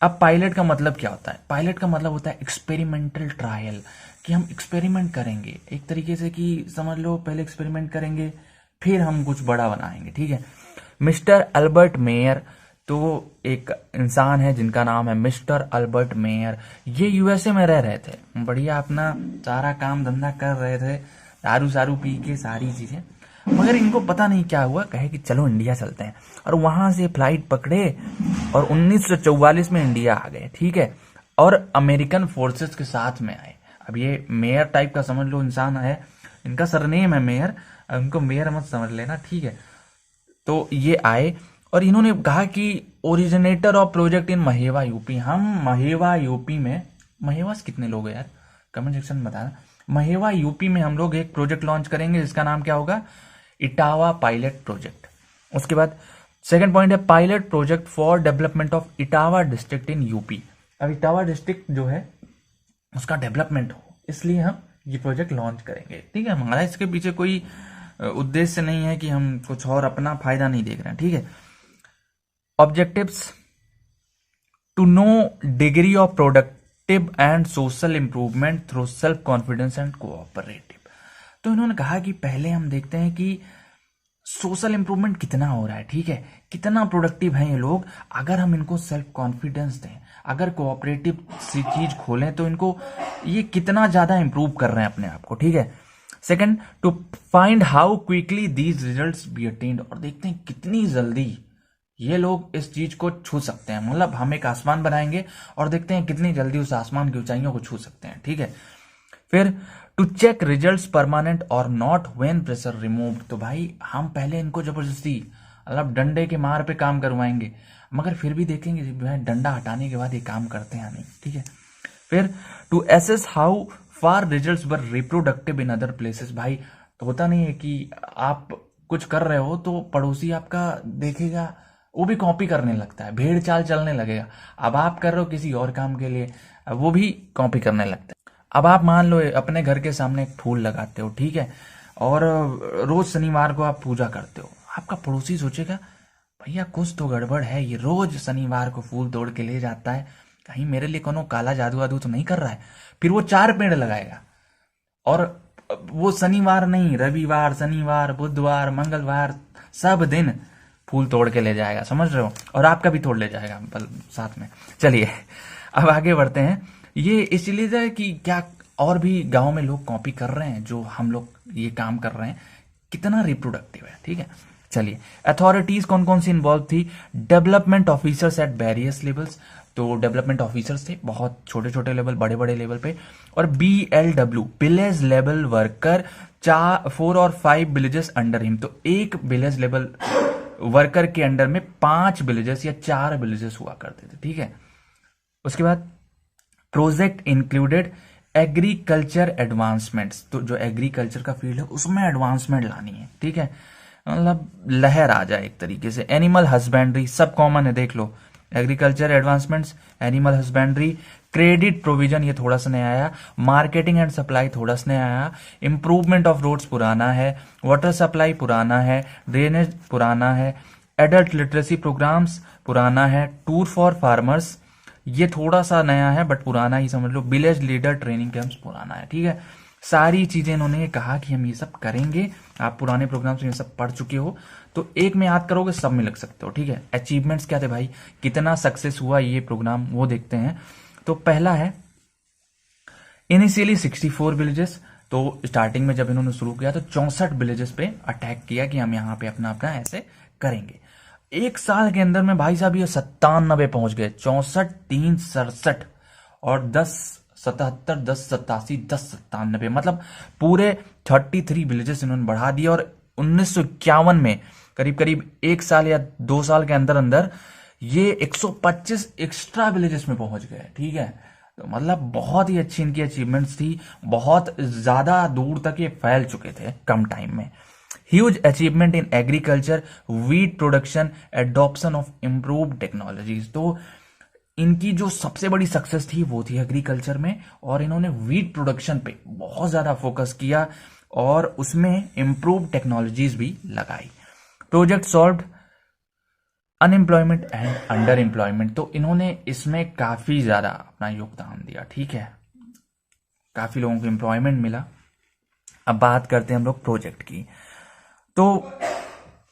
अब पायलट का मतलब क्या होता है? पायलट का मतलब होता है एक्सपेरिमेंटल ट्रायल, कि हम एक्सपेरिमेंट करेंगे एक तरीके से, कि समझ लो पहले एक्सपेरिमेंट करेंगे फिर हम कुछ बड़ा बनाएंगे, ठीक है। मिस्टर अल्बर्ट मेयर, तो एक इंसान है जिनका नाम है मिस्टर अल्बर्ट मेयर। ये यूएसए में रह रहे थे, बढ़िया अपना सारा काम धंधा कर रहे थे, दारू सारू पी के सारी चीजें। मगर इनको पता नहीं क्या हुआ, कहे कि चलो इंडिया चलते हैं, और वहां से फ्लाइट पकड़े और 1944 में इंडिया आ गए, ठीक है। और अमेरिकन फोर्सेस के साथ में आए। अब ये मेयर टाइप का समझ लो इंसान है, इनका सरनेम है मेयर, उनको मेयर मत समझ लेना, ठीक है। तो ये आए और इन्होंने कहा कि originator of project in Mahewa UP. हम महेवा यूपी में, महेवा से कितने लोग हैं यार, कमेंट सेक्शन में बताना। महेवा यूपी में हम लोग एक प्रोजेक्ट लॉन्च करेंगे जिसका नाम क्या होगा? Etawah pilot project. उसके बाद सेकंड पॉइंट है pilot project for development of Etawah district in UP. अब इटावा डिस्ट्रिक्ट जो है उसका डेवलपमेंट हो, इसलिए हम ये प्रोजेक्ट लॉन्च करेंगे, ठीक है। हमारा इसके पीछे कोई उद्देश्य नहीं है कि हम कुछ और अपना फायदा नहीं देख रहे हैं, ठीक है। Objectives: to know degree of productive and social improvement through self confidence and cooperative. तो इन्होंने कहा कि पहले हम देखते हैं कि सोशल इंप्रूवमेंट कितना हो रहा है, ठीक है, कितना प्रोडक्टिव है ये लोग। अगर हम इनको सेल्फ कॉन्फिडेंस दें, अगर कोऑपरेटिव सी चीज खोलें, तो इनको ये कितना ज्यादा इंप्रूव कर रहे हैं अपने आप को, ठीक है। Second, to find how quickly these results be attained, और देखते हैं कितनी जल्दी ये लोग इस चीज को छू सकते हैं। मतलब हम एक आसमान बनाएंगे और देखते हैं कितनी जल्दी उस आसमान की ऊंचाइयों को छू सकते हैं, ठीक है। फिर टू चेक रिजल्ट्स परमानेंट और नॉट व्हेन प्रेशर रिमूव्ड, तो भाई हम पहले इनको जबरदस्ती मतलब डंडे के मार पे काम करवाएंगे, मगर फिर भी देखेंगे भाई डंडा हटाने के बाद ये काम करते हैं नहीं, ठीक है। फिर to assess how far results were reproductive in other places. भाई तो होता नहीं है कि आप कुछ कर रहे हो तो पड़ोसी आपका देखेगा, वो भी कॉपी करने लगता है, भेड़ चाल चलने लगेगा। अब आप कर रहे हो किसी और काम के लिए, वो भी कॉपी करने लगता है। अब आप मान लो अपने घर के सामने एक फूल लगाते हो, ठीक है, और रोज शनिवार को आप पूजा करते हो, आपका पड़ोसी सोचेगा भैया कुछ तो गड़बड़ है, ये रोज शनिवार को फूल तोड़ के ले जाता है, कहीं मेरे लिए कोनो काला जादू वादू तो नहीं कर रहा है। फिर वो 4 पेड़ लगाएगा, और वो शनिवार नहीं, रविवार, शनिवार, बुधवार, मंगलवार, सब दिन फूल तोड़ के ले जाएगा, समझ रहे हो, और आपका भी तोड़ ले जाएगा साथ में। चलिए अब आगे बढ़ते हैं। ये इसलिए है कि क्या और भी गांव में लोग कॉपी कर रहे हैं जो हम लोग ये काम कर रहे हैं, कितना रिप्रोडक्टिव है, ठीक है। चलिए अथॉरिटीज कौन कौन सी इन्वॉल्व थी? Development officers at various levels, तो डेवलपमेंट ऑफिसर्स थे बहुत छोटे छोटे लेवल, बड़े बड़े लेवल पे, और BLW विलेज लेवल वर्कर, 4 और 5 विलेजेस अंडर हिम, तो एक विलेज लेवल वर्कर के अंडर में 5 विलेजेस या 4 विलेजेस हुआ करते थे, ठीक है। उसके बाद प्रोजेक्ट इंक्लूडेड एग्रीकल्चर एडवांसमेंट्स, तो जो एग्रीकल्चर का फील्ड है उसमें एडवांसमेंट लानी है, ठीक है, मतलब लहर आ जाए एक तरीके से। एनिमल हस्बेंड्री सब कॉमन है, देख लो, agriculture advancements, animal husbandry, credit provision ये थोड़ा सा नया आया, मार्केटिंग एंड सप्लाई थोड़ा सा नया आया, इंप्रूवमेंट ऑफ रोड्स पुराना है, वाटर सप्लाई पुराना है, ड्रेनेज पुराना है, एडल्ट लिटरेसी प्रोग्राम्स पुराना है, टूर फॉर फार्मर्स ये थोड़ा सा नया है बट पुराना ही समझ लो, विलेज लीडर ट्रेनिंग कैंप्स पुराना है, ठीक है। सारी चीजें इन्होंने कहा कि हम ये सब करेंगे, आप पुराने प्रोग्राम से ये सब पढ़ चुके हो तो एक में याद करोगे सब में लिख सकते हो, ठीक है। अचीवमेंट्स क्या थे भाई, कितना सक्सेस हुआ ये प्रोग्राम वो देखते हैं। तो पहला है इनिशियली 64 विलेजेस, तो स्टार्टिंग में जब इन्होंने शुरू किया तो 64 विलेजेस पे अटैक किया कि हम यहाँ पे अपना अपना ऐसे करेंगे। एक साल के अंदर में भाई साहब ये 97 पहुंच गए, 64 3 67 और 10 77 10 87 10 97, मतलब पूरे 33 विलेजेस इन्होंने बढ़ा दिए। और 1951 में करीब करीब एक साल या 2 साल के अंदर अंदर ये 125 एक्स्ट्रा विलेजेस में पहुंच गए, ठीक है। तो मतलब बहुत ही अच्छी इनकी अचीवमेंट्स थी, बहुत ज्यादा दूर तक ये फैल चुके थे कम टाइम में। Huge achievement in agriculture, wheat production, adoption of improved technologies. तो इनकी जो सबसे बड़ी सक्सेस थी वो थी एग्रीकल्चर में, और इन्होंने वीट प्रोडक्शन पे बहुत ज्यादा फोकस किया और उसमें इम्प्रूव टेक्नोलॉजीज भी लगाई। Project solved unemployment and under employment, तो इन्होंने इसमें काफी ज्यादा अपना योगदान दिया, ठीक है, काफी लोगों को एम्प्लॉयमेंट मिला। अब बात करते हैं हम लोग प्रोजेक्ट की। तो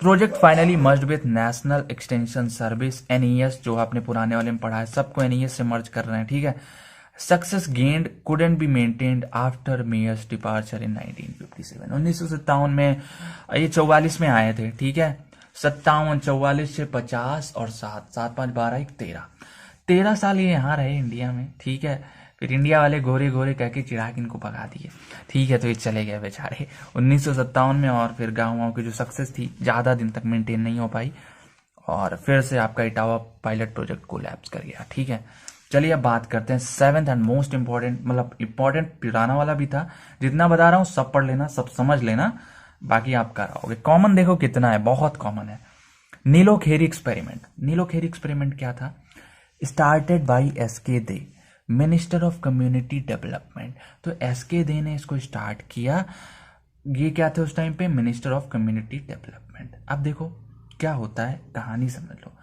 project finally merged with national extension service, NES, जो आपने पुराने वाले में पढ़ा है, सबको एनईएस से मर्ज कर रहे हैं, ठीक है। Success gained couldn't be maintained after Mayer's departure in 1957, 1957 में, ये 44 में आए थे, ठीक है, 57 44 से 50 और 7 7 5 12 13 साल ये यहाँ रहे इंडिया में, ठीक है। फिर इंडिया वाले गोरे गोरे कह के चिढ़ा के इनको भगा दिए, ठीक है, तो ये चले गए बेचारे 1957 में। और फिर गाँव की जो सक्सेस थी ज़्यादा दिन तक मेंटेन नहीं हो पाई और फिर से आपका इटावा पायलट प्रोजेक्ट कोलैप्स कर गया, ठीक है। चलिए अब बात करते हैं सेवेंथ एंड मोस्ट इंपॉर्टेंट, मतलब इंपॉर्टेंट पुराना वाला भी था, जितना बता रहा हूँ सब पढ़ लेना, सब समझ लेना, बाकी आप कराओगे। कॉमन देखो कितना है, बहुत कॉमन है। नीलोखेरी एक्सपेरिमेंट। नीलोखेरी एक्सपेरिमेंट क्या था? Started by SK Dey, minister of community development. तो एसके दे ने इसको स्टार्ट किया। ये क्या थे उस टाइम पे? Minister of community development. अब देखो क्या होता है, कहानी समझ लो।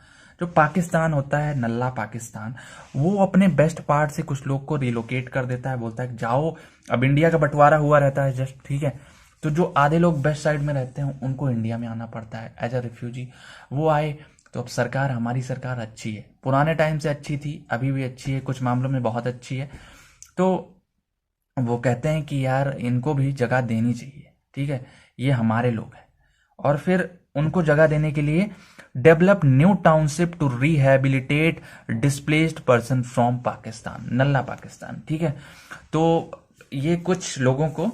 जो पाकिस्तान होता है, नल्ला पाकिस्तान, वो अपने बेस्ट पार्ट से कुछ लोग को रिलोकेट कर देता है, बोलता है जाओ। अब इंडिया का बंटवारा हुआ रहता है जस्ट, ठीक है। तो जो आधे लोग बेस्ट साइड में रहते हैं उनको इंडिया में आना पड़ता है एज अ रिफ्यूजी। वो आए तो अब सरकार, हमारी सरकार अच्छी है, पुराने टाइम से अच्छी थी, अभी भी अच्छी है, कुछ मामलों में बहुत अच्छी है। तो वो कहते हैं कि यार इनको भी जगह देनी चाहिए, ठीक है, ये हमारे लोग हैं। और फिर उनको जगह देने के लिए develop new township to rehabilitate displaced person from Pakistan, नल्ला पाकिस्तान, ठीक है। तो ये कुछ लोगों को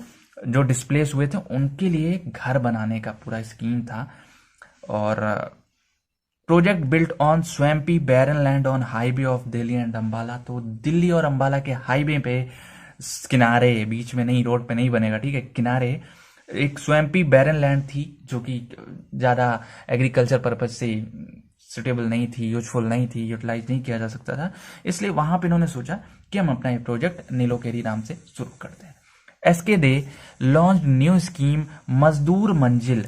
जो डिस्प्लेस हुए थे उनके लिए घर बनाने का पूरा स्कीम था। और project built on swampy barren land on highway of Delhi and Ambala. तो दिल्ली और अंबाला के हाईवे पे किनारे, बीच में नहीं, रोड पे नहीं बनेगा, ठीक है, किनारे एक स्वैम्पी बैरन लैंड थी जो कि ज़्यादा एग्रीकल्चर पर्पज से सुटेबल नहीं थी, यूजफुल नहीं थी, यूटिलाइज नहीं किया जा सकता था। इसलिए वहां पे इन्होंने सोचा कि हम अपना ये प्रोजेक्ट नीलोखेरी नाम से शुरू करते हैं। SK Dey launch new scheme Mazdoor Manzil,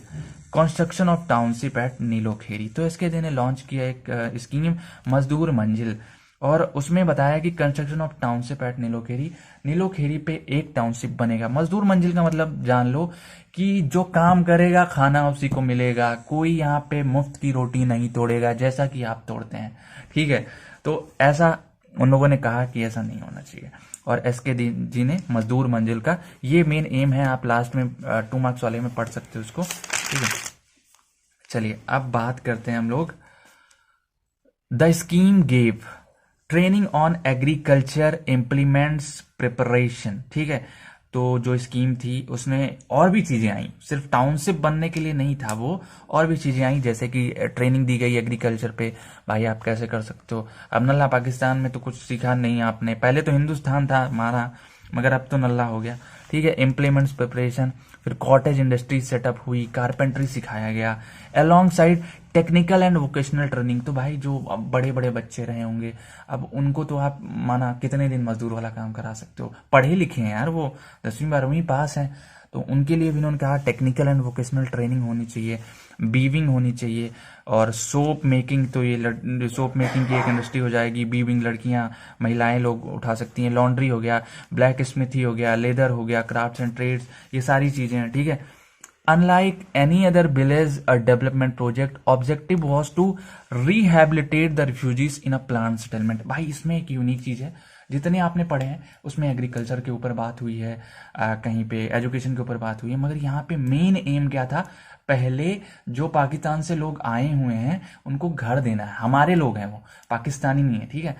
construction of township at Nilokheri. तो एसके दे ने लॉन्च किया एक स्कीम मजदूर मंजिल, और उसमें बताया कि कंस्ट्रक्शन ऑफ टाउनशिप एट नीलोखेरी, नीलोखेरी पे एक टाउनशिप बनेगा। मजदूर मंजिल का मतलब जान लो कि जो काम करेगा खाना उसी को मिलेगा, कोई यहाँ पे मुफ्त की रोटी नहीं तोड़ेगा जैसा कि आप तोड़ते हैं, ठीक है। तो ऐसा उन लोगों ने कहा कि ऐसा नहीं होना चाहिए, और एसके जी ने मजदूर मंजिल का ये मेन एम है। आप लास्ट में 2 मार्क्स वाले में पढ़ सकते हो उसको, ठीक है। चलिए अब बात करते हैं हम लोग the scheme gave training on agriculture implements preparation, ठीक है। तो जो स्कीम थी उसमें और भी चीजें आई, सिर्फ टाउनशिप बनने के लिए नहीं था वो, और भी चीजें आई, जैसे कि ट्रेनिंग दी गई एग्रीकल्चर पे, भाई आप कैसे कर सकते हो। अब नल्ला पाकिस्तान में तो कुछ सीखा नहीं आपने, पहले तो हिंदुस्तान था हमारा, मगर अब तो नल्ला हो गया। ठीक है, इम्प्लीमेंट्स प्रिपरेशन, फिर कॉटेज इंडस्ट्री सेटअप हुई, कारपेंट्री सिखाया गया along side technical and vocational training. तो भाई जो अब बड़े बड़े बच्चे रहे होंगे, अब उनको तो आप माना कितने दिन मजदूर वाला काम करा सकते हो, पढ़े लिखे हैं यार, वो 10वीं 12वीं पास हैं, तो उनके लिए भी इन्होंने कहा टेक्निकल एंड वोकेशनल ट्रेनिंग होनी चाहिए, बीविंग होनी चाहिए, और सोप मेकिंग, तो ये सोप मेकिंग की एक इंडस्ट्री हो जाएगी, बीविंग लड़कियां महिलाएं लोग उठा सकती हैं, लॉन्ड्री हो गया, ब्लैक स्मिथी हो गया, लेदर हो गया, क्राफ्ट्स एंड ट्रेड्स, ये सारी चीजें हैं। ठीक है, unlike any other village development project, objective was to rehabilitate the refugees in a plan settlement. भाई इसमें एक यूनिक चीज है, जितने आपने पढ़े हैं उसमें एग्रीकल्चर के ऊपर बात हुई है, कहीं पे एजुकेशन के ऊपर बात हुई है, मगर यहाँ पे मेन एम क्या था, पहले जो पाकिस्तान से लोग आए हुए हैं उनको घर देना है, हमारे लोग हैं वो, पाकिस्तानी नहीं है। ठीक है,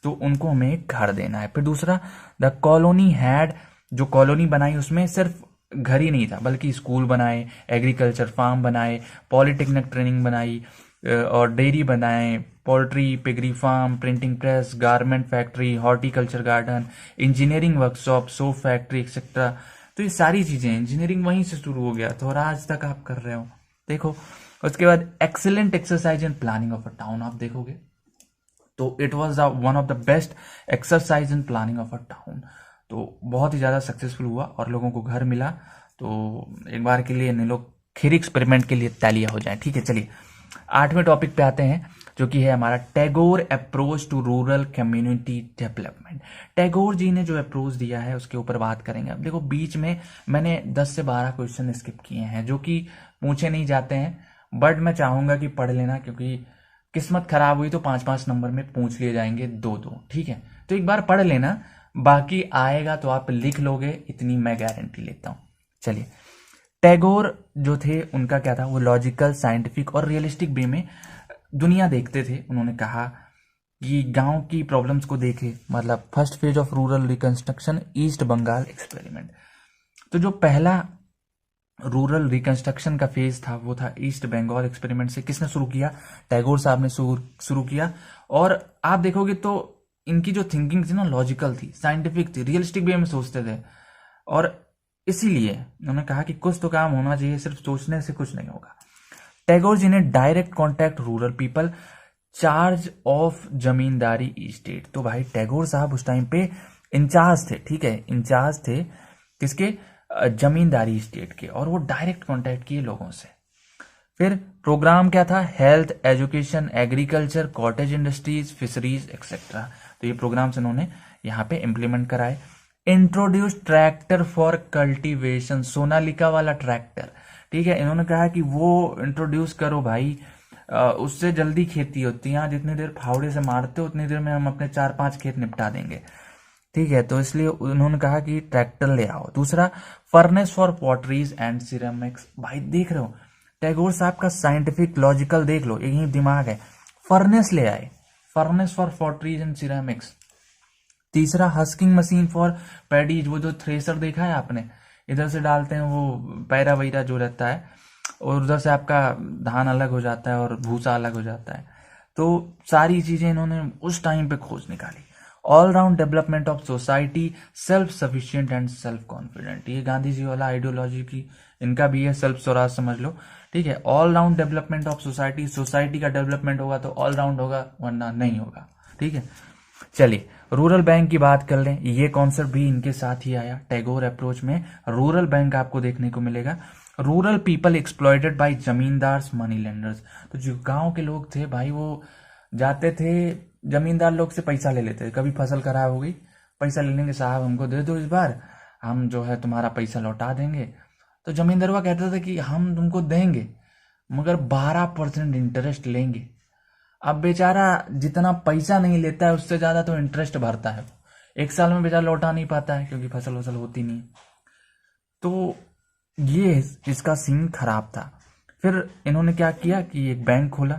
तो उनको हमें एक घर देना है। फिर दूसरा, द कॉलोनी हैड, जो कॉलोनी बनाई उसमें सिर्फ घर ही नहीं था, बल्कि स्कूल बनाए, एग्रीकल्चर फार्म बनाए, पॉलिटेक्निक ट्रेनिंग बनाई, और डेयरी बनाए, poultry, piggery farm, printing press, garment factory, horticulture garden, engineering workshop, soap factory etcetera. तो ये सारी चीजें, इंजीनियरिंग वहीं से शुरू हो गया, तो और आज तक आप कर रहे हो। देखो, उसके बाद excellent exercise in planning of a town, आप देखोगे तो it was one of the best exercise in planning of a town. तो बहुत ही ज़्यादा सक्सेसफुल हुआ और लोगों को घर मिला। तो एक बार के लिए इन लोग खीर एक्सपेरिमेंट के लिए तालियां हो जाए। ठीक है, चलिए 8वें टॉपिक पे आते हैं, जो कि है हमारा Tagore approach to rural community development. Tagore ji ने जो अप्रोच दिया है उसके ऊपर बात करेंगे। अब देखो, बीच में मैंने 10 से 12 क्वेश्चन स्किप किए हैं जो कि पूछे नहीं जाते हैं, बट मैं चाहूंगा कि पढ़ लेना, क्योंकि किस्मत खराब हुई तो 5-5 नंबर में पूछ लिए जाएंगे 2-2। ठीक है, तो एक बार पढ़ लेना, बाकी आएगा तो आप लिख लोगे, इतनी मैं गारंटी लेता हूं। चलिए, टैगोर जो थे उनका क्या था, वो लॉजिकल, साइंटिफिक और रियलिस्टिक वे में दुनिया देखते थे। उन्होंने कहा कि गांव की प्रॉब्लम्स को देखे, मतलब first phase of rural reconstruction, east Bengal experiment. तो जो पहला रूरल रिकंस्ट्रक्शन का फेज था वो था ईस्ट बंगाल एक्सपेरिमेंट से। किसने शुरू किया? टैगोर साहब ने शुरू किया। और आप देखोगे तो इनकी जो थिंकिंग थी ना, लॉजिकल थी, साइंटिफिक थी, रियलिस्टिक वे में सोचते थे, और इसीलिए उन्होंने कहा कि कुछ तो काम होना चाहिए, सिर्फ सोचने से कुछ नहीं होगा। टैगोर जी ने direct contact rural people, charge of zamindari state. तो भाई टैगोर साहब उस टाइम पे इंचार्ज थे। ठीक है, इंचार्ज थे किसके? जमींदारी स्टेट के, और वो डायरेक्ट कॉन्टैक्ट किए लोगों से। फिर प्रोग्राम क्या था? Health, education, agriculture, cottage industries, fisheries etcetera. तो ये प्रोग्राम्स इन्होंने यहाँ पे इम्प्लीमेंट कराए। Introduce tractor for cultivation, Sonalika वाला ट्रैक्टर। ठीक है, इन्होंने कहा कि वो इंट्रोड्यूस करो भाई, उससे जल्दी खेती होती है। यहाँ जितनी देर फावड़े से मारते हो उतनी देर में हम अपने 4-5 खेत निपटा देंगे। ठीक है, तो इसलिए उन्होंने कहा कि ट्रैक्टर ले आओ। दूसरा, furnace for potteries and ceramics. भाई देख रहे हो, टैगोर साहब का साइंटिफिक लॉजिकल देख लो, यही दिमाग है। फर्नेस ले आए, furnace for potteries and ceramics. तीसरा, हस्किंग मशीन फॉर पैडीज। वो जो थ्रेसर देखा है आपने, इधर से डालते हैं वो पैरा वैरा जो रहता है, और उधर से आपका धान अलग हो जाता है और भूसा अलग हो जाता है। तो सारी चीजें इन्होंने उस टाइम पे खोज निकाली। All round development of society, self sufficient and self confident. ये गांधी जी वाला आइडियोलॉजी की इनका भी है, सेल्फ स्वराज समझ लो। ठीक है, all round development of society, society का डेवलपमेंट होगा तो ऑल राउंड होगा, वरना नहीं होगा। ठीक है, चलिए रूरल बैंक की बात कर लें। ये कॉन्सेप्ट भी इनके साथ ही आया। टैगोर अप्रोच में रूरल बैंक आपको देखने को मिलेगा। Rural people exploited bye zamindars, money lenders. तो जो गांव के लोग थे भाई, वो जाते थे जमींदार लोग से पैसा ले लेते थे। कभी फसल खराब हो गई, पैसा ले लेंगे, साहब हमको दे दो, इस बार हम जो है तुम्हारा पैसा लौटा देंगे। तो जमींदारवा कहता था कि हम तुमको देंगे मगर 12% इंटरेस्ट लेंगे। अब बेचारा जितना पैसा नहीं लेता है उससे ज्यादा तो इंटरेस्ट भरता है। एक साल में बेचारा लौटा नहीं पाता है क्योंकि फसल वसल होती नहीं। तो ये इसका सीन खराब था। फिर इन्होंने क्या किया कि एक बैंक खोला।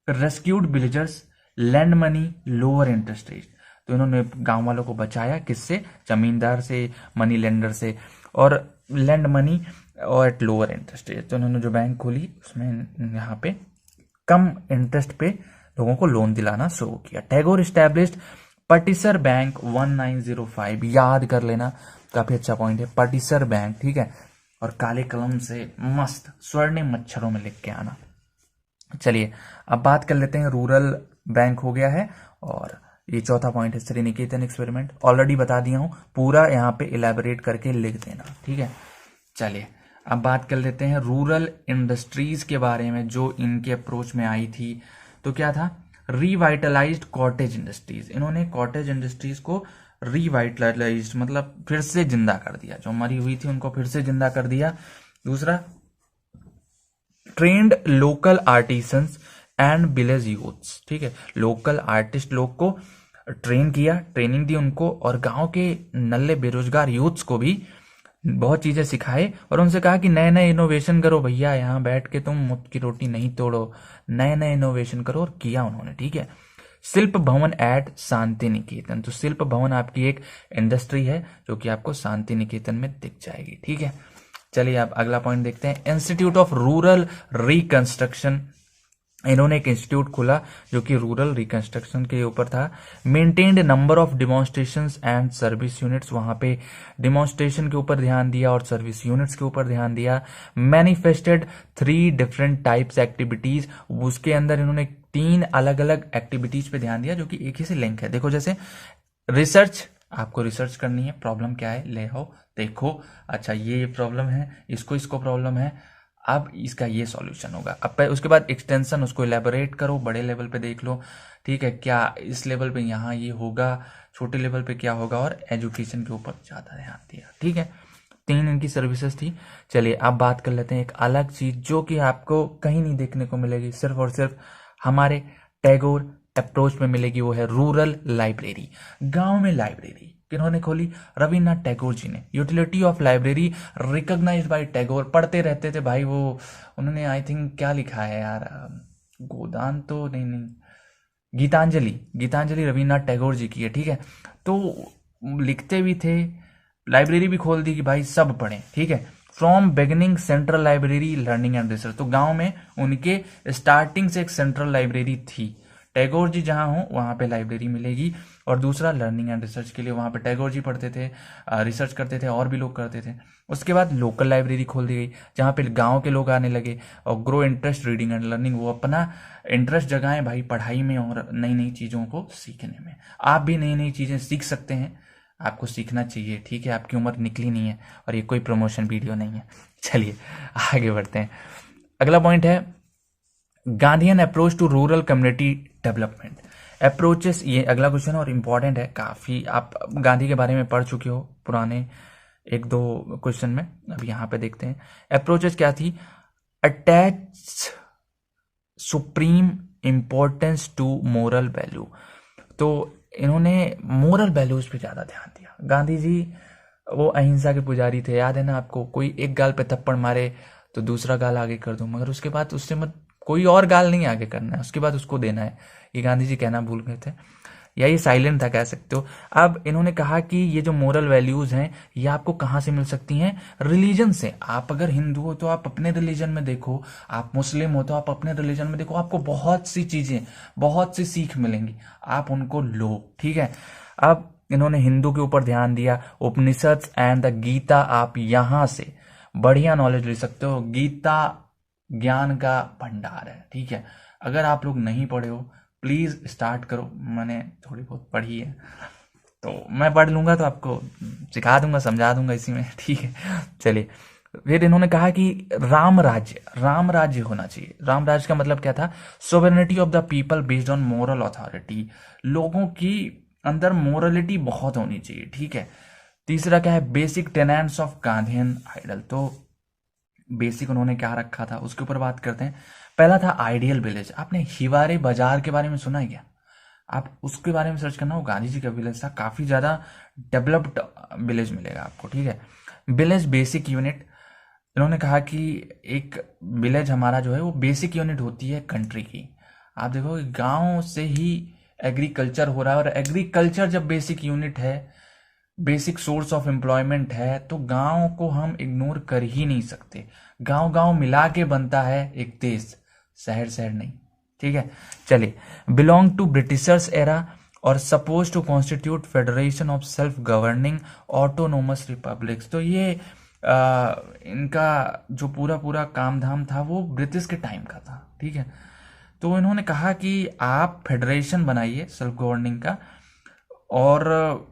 फिर rescued villagers, land money, lower interest rate. तो इन्होंने गांव वालों को बचाया, किससे? जमींदार से, मनी लेंडर से, और लैंड मनी और एट लोअर इंटरेस्ट रेट। तो इन्होंने जो बैंक खोली उसमें यहाँ पे कम इंटरेस्ट पे लोगों को लोन दिलाना शुरू किया। टैगोर एस्टैब्लिश्ड पटिसर बैंक 1905, याद कर लेना, काफी अच्छा पॉइंट है, पटिसर बैंक, ठीक है। और काले कलम से मस्त स्वर्णिम अक्षरों में लिख के आना। चलिए अब बात कर लेते हैं, रूरल बैंक हो गया है, और ये चौथा पॉइंट है श्री निकेतन एक्सपेरिमेंट, ऑलरेडी बता दिया हूं, पूरा यहाँ पे इलेबोरेट करके लिख देना, ठीक है। चलिए अब बात कर लेते हैं रूरल इंडस्ट्रीज के बारे में, जो इनके अप्रोच में आई थी। तो क्या था, रिवाइटलाइज्ड कॉटेज इंडस्ट्रीज, इन्होंने कॉटेज इंडस्ट्रीज को रिवाइटलाइज्ड मतलब फिर से जिंदा कर दिया, जो मरी हुई थी उनको फिर से जिंदा कर दिया। दूसरा, trend local artisans and village youths, ठीक है, लोकल आर्टिस्ट लोग को ट्रेन किया, ट्रेनिंग दी उनको, और गांव के नल्ले बेरोजगार यूथ्स को भी बहुत चीजें सिखाए, और उनसे कहा कि नए नए इनोवेशन करो भैया, यहाँ बैठ के तुम मुफ्त की रोटी नहीं तोड़ो, नए नए इनोवेशन करो, और किया उन्होंने, ठीक है। शिल्प भवन एट शांति निकेतन, तो शिल्प भवन आपकी एक इंडस्ट्री है जो कि आपको शांति निकेतन में दिख जाएगी, ठीक है। चलिए आप अगला पॉइंट देखते हैं, इंस्टीट्यूट ऑफ रूरल रिकंस्ट्रक्शन, इन्होंने एक इंस्टीट्यूट खोला जो कि रूरल रिकंस्ट्रक्शन के ऊपर था। Maintained number of demonstrations and service units, वहां पे डिमॉन्स्ट्रेशन के ऊपर ध्यान दिया और सर्विस यूनिट्स के ऊपर ध्यान दिया। मैनिफेस्टेड 3 डिफरेंट टाइप्स एक्टिविटीज, उसके अंदर इन्होंने 3 अलग अलग एक्टिविटीज पे ध्यान दिया जो कि एक ही से लिंक है। देखो जैसे रिसर्च, आपको रिसर्च करनी है, प्रॉब्लम क्या है ले आओ देखो, अच्छा ये प्रॉब्लम है, इसको प्रॉब्लम है, अब इसका ये सॉल्यूशन होगा। अब उसके बाद एक्सटेंशन, उसको इलेबोरेट करो, बड़े लेवल पे देख लो, ठीक है, क्या इस लेवल पे यहाँ ये होगा, छोटे लेवल पे क्या होगा, और एजुकेशन के ऊपर ज़्यादा ध्यान दिया, ठीक है। 3 इनकी सर्विसेज थी। चलिए अब बात कर लेते हैं एक अलग चीज जो कि आपको कहीं नहीं देखने को मिलेगी, सिर्फ और सिर्फ हमारे टैगोर अप्रोच में मिलेगी, वो है रूरल लाइब्रेरी। गांव में लाइब्रेरी किन्होंने खोली, रविन्द्रनाथ टैगोर जी ने। Utility of library recognised by Tagore, पढ़ते रहते थे भाई वो, उन्होंने आई थिंक क्या लिखा है यार, गोदान तो नहीं, गीतांजलि, गीतांजलि रविन्द्रनाथ टैगोर जी की है, ठीक है। तो लिखते भी थे, लाइब्रेरी भी खोल दी कि भाई सब पढ़ें, ठीक है। From beginning central library learning and research, तो गांव में उनके स्टार्टिंग से एक सेंट्रल लाइब्रेरी थी, टैगोर जी जहां हो वहां पे लाइब्रेरी मिलेगी। और दूसरा लर्निंग एंड रिसर्च के लिए वहां पे टैगोर जी पढ़ते थे, रिसर्च करते थे, और भी लोग करते थे। उसके बाद लोकल लाइब्रेरी खोल दी गई जहां पे गांव के लोग आने लगे, और grow interest reading and learning, वो अपना इंटरेस्ट जगाएं भाई पढ़ाई में और नई नई चीजों को सीखने में। आप भी नई नई चीजें सीख सकते हैं, आपको सीखना चाहिए, ठीक है, आपकी उम्र निकली नहीं है, और ये कोई प्रमोशन वीडियो नहीं है। चलिए आगे बढ़ते हैं, अगला पॉइंट है Gandhian approach to rural community development approaches. ये अगला क्वेश्चन और इम्पॉर्टेंट है काफी, आप गांधी के बारे में पढ़ चुके हो पुराने 1-2 क्वेश्चन में, अब यहाँ पे देखते हैं अप्रोचेस क्या थी। Attach supreme importance to moral value, तो इन्होंने मोरल वैल्यूज पे ज्यादा ध्यान दिया। गांधी जी वो अहिंसा के पुजारी थे, याद है ना आपको, कोई एक गाल पे थप्पड़ मारे तो दूसरा गाल आगे कर दो, मगर उसके बाद उससे मत कोई और गाल नहीं आगे करना है, उसके बाद उसको देना है, ये गांधी जी कहना भूल गए थे, या ये साइलेंट था कह सकते हो। अब इन्होंने कहा कि ये जो मोरल वैल्यूज हैं ये आपको कहाँ से मिल सकती हैं, रिलीजन से। आप अगर हिंदू हो तो आप अपने रिलीजन में देखो, आप मुस्लिम हो तो आप अपने रिलीजन में देखो, आपको बहुत सी चीजें, बहुत सी सीख मिलेंगी, आप उनको लो, ठीक है। अब इन्होंने हिंदू के ऊपर ध्यान दिया, उपनिषद एंड द गीता, आप यहां से बढ़िया नॉलेज ले सकते हो, गीता ज्ञान का भंडार है, ठीक है। अगर आप लोग नहीं पढ़े हो प्लीज स्टार्ट करो, मैंने थोड़ी बहुत पढ़ी है, तो मैं पढ़ लूंगा तो आपको सिखा दूंगा, समझा दूंगा इसी में, ठीक है। चलिए फिर इन्होंने कहा कि राम राज्य होना चाहिए। राम राज्य का मतलब क्या था, sovereignty of the people based on moral authority, लोगों की अंदर मोरलिटी बहुत होनी चाहिए, ठीक है। तीसरा क्या है, basic tenets of Gandhian ideal, तो बेसिक उन्होंने क्या रखा था उसके ऊपर बात करते हैं। पहला था आइडियल विलेज, आपने हिवारे बाजार के बारे में सुना है क्या, आप उसके बारे में सर्च करना, वो गांधी जी का विलेज था, काफी ज्यादा डेवलप्ड विलेज मिलेगा आपको, ठीक है। विलेज बेसिक यूनिट, इन्होंने कहा कि एक विलेज हमारा जो है वो बेसिक यूनिट होती है कंट्री की। आप देखो गांव से ही एग्रीकल्चर हो रहा है, और एग्रीकल्चर जब बेसिक यूनिट है, बेसिक सोर्स ऑफ एम्प्लॉयमेंट है, तो गांव को हम इग्नोर कर ही नहीं सकते। गांव गांव मिला के बनता है एक देश, शहर शहर नहीं, ठीक है। चलिए बिलोंग टू ब्रिटिशर्स एरा, और suppose to constitute federation of self governing autonomous republics. तो ये इनका जो पूरा पूरा काम धाम था वो ब्रिटिश के टाइम का था, ठीक है। तो इन्होंने कहा कि आप फेडरेशन बनाइए सेल्फ गवर्निंग का, और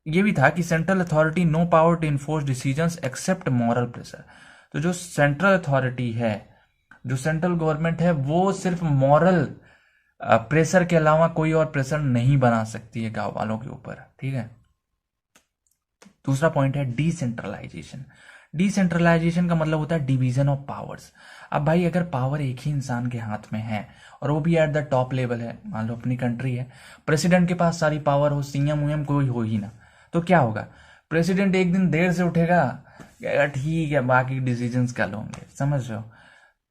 ये भी था कि central authority no power to enforce decisions except moral pressure. तो जो सेंट्रल अथॉरिटी है, जो सेंट्रल गवर्नमेंट है, वो सिर्फ मॉरल प्रेशर के अलावा कोई और प्रेशर नहीं बना सकती है गांव वालों के ऊपर, ठीक है। दूसरा पॉइंट है डिसेंट्रलाइजेशन। डिसेंट्रलाइजेशन का मतलब होता है डिवीजन ऑफ पावर्स। अब भाई अगर पावर एक ही इंसान के हाथ में है और वो भी एट द टॉप लेवल है, मान लो अपनी कंट्री है, प्रेसिडेंट के पास सारी पावर हो, सीएम वीएम कोई हो ही ना, तो क्या होगा? प्रेसिडेंट एक दिन देर से उठेगा, कहेगा ठीक है बाकी डिसीजंस क्या लोगे, समझ रहे हो।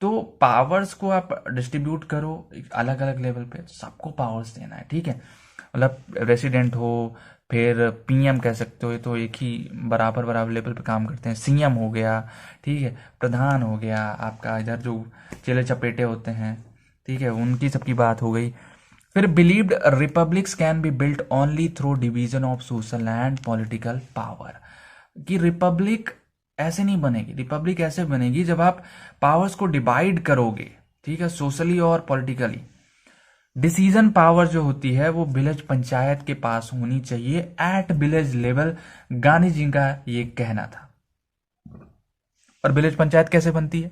तो पावर्स को आप डिस्ट्रीब्यूट करो अलग अलग लेवल पे, सबको पावर्स देना है, ठीक है। मतलब रेसिडेंट हो, फिर पीएम कह सकते हो, ये तो एक ही बराबर बराबर लेवल पे काम करते हैं। सीएम हो गया, ठीक है, प्रधान हो गया, आपका इधर जो चेले चपेटे होते हैं, ठीक है, उनकी सबकी बात हो गई। फिर believed republics can be built only through division of social and political power. कि रिपब्लिक ऐसे नहीं बनेगी, रिपब्लिक ऐसे बनेगी जब आप पावर्स को डिवाइड करोगे, ठीक है, सोशली और पॉलिटिकली। डिसीजन पावर जो होती है वो विलेज पंचायत के पास होनी चाहिए at village level, Gandhi ji का ये कहना था। और विलेज पंचायत कैसे बनती है?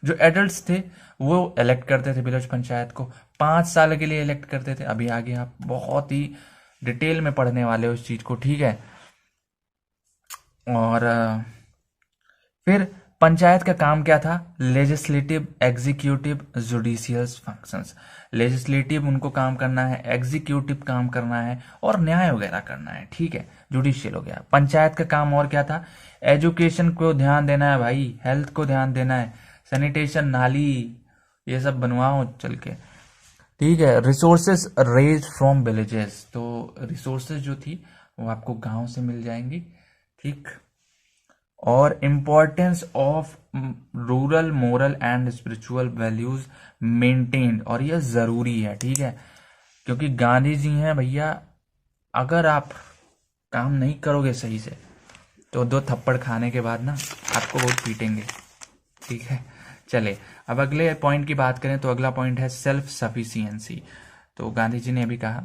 जो एडल्ट्स थे वो इलेक्ट करते थे विलेज पंचायत को, 5 साल के लिए इलेक्ट करते थे। अभी आगे आप बहुत ही डिटेल में पढ़ने वाले हो इस चीज को, ठीक है। और फिर पंचायत का काम क्या था? Legislative, executive, judicial functions. Legislative उनको काम करना है, एग्जीक्यूटिव काम करना है, और न्याय वगैरह करना है, ठीक है, जुडिशियल हो गया। पंचायत का काम और क्या था? एजुकेशन को ध्यान देना है भाई, हेल्थ को ध्यान देना है, सैनिटेशन, नाली, ये सब बनवाओ चल के, ठीक है। Resources raised from villages. तो रिसोर्सेज जो थी वो आपको गांव से मिल जाएंगी, ठीक। और importance of rural moral and spiritual values maintained, और ये जरूरी है, ठीक है, क्योंकि गांधी जी हैं भैया। अगर आप काम नहीं करोगे सही से तो 2 थप्पड़ खाने के बाद ना आपको बहुत पीटेंगे, ठीक है। चले अब अगले पॉइंट की बात करें तो अगला पॉइंट है सेल्फ सफिशियंसी। तो गांधी जी ने भी कहा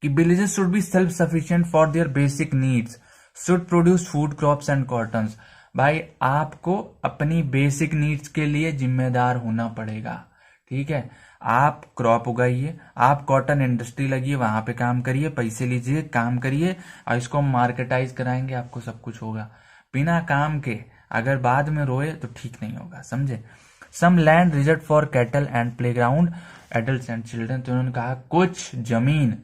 कि villages should be self sufficient for their basic needs, should produce food crops and cottons. भाई आपको अपनी बेसिक नीड्स के लिए जिम्मेदार होना पड़ेगा, ठीक है। आप क्रॉप उगाइए, आप कॉटन इंडस्ट्री लगिए, वहां पे काम करिए, पैसे लीजिए, काम करिए, और इसको मार्केटाइज कराएंगे, आपको सब कुछ होगा। बिना काम के अगर बाद में रोए तो ठीक नहीं होगा, समझे। Some land reserve for cattle and playground adult and children. तो उन्होंने कहा कुछ जमीन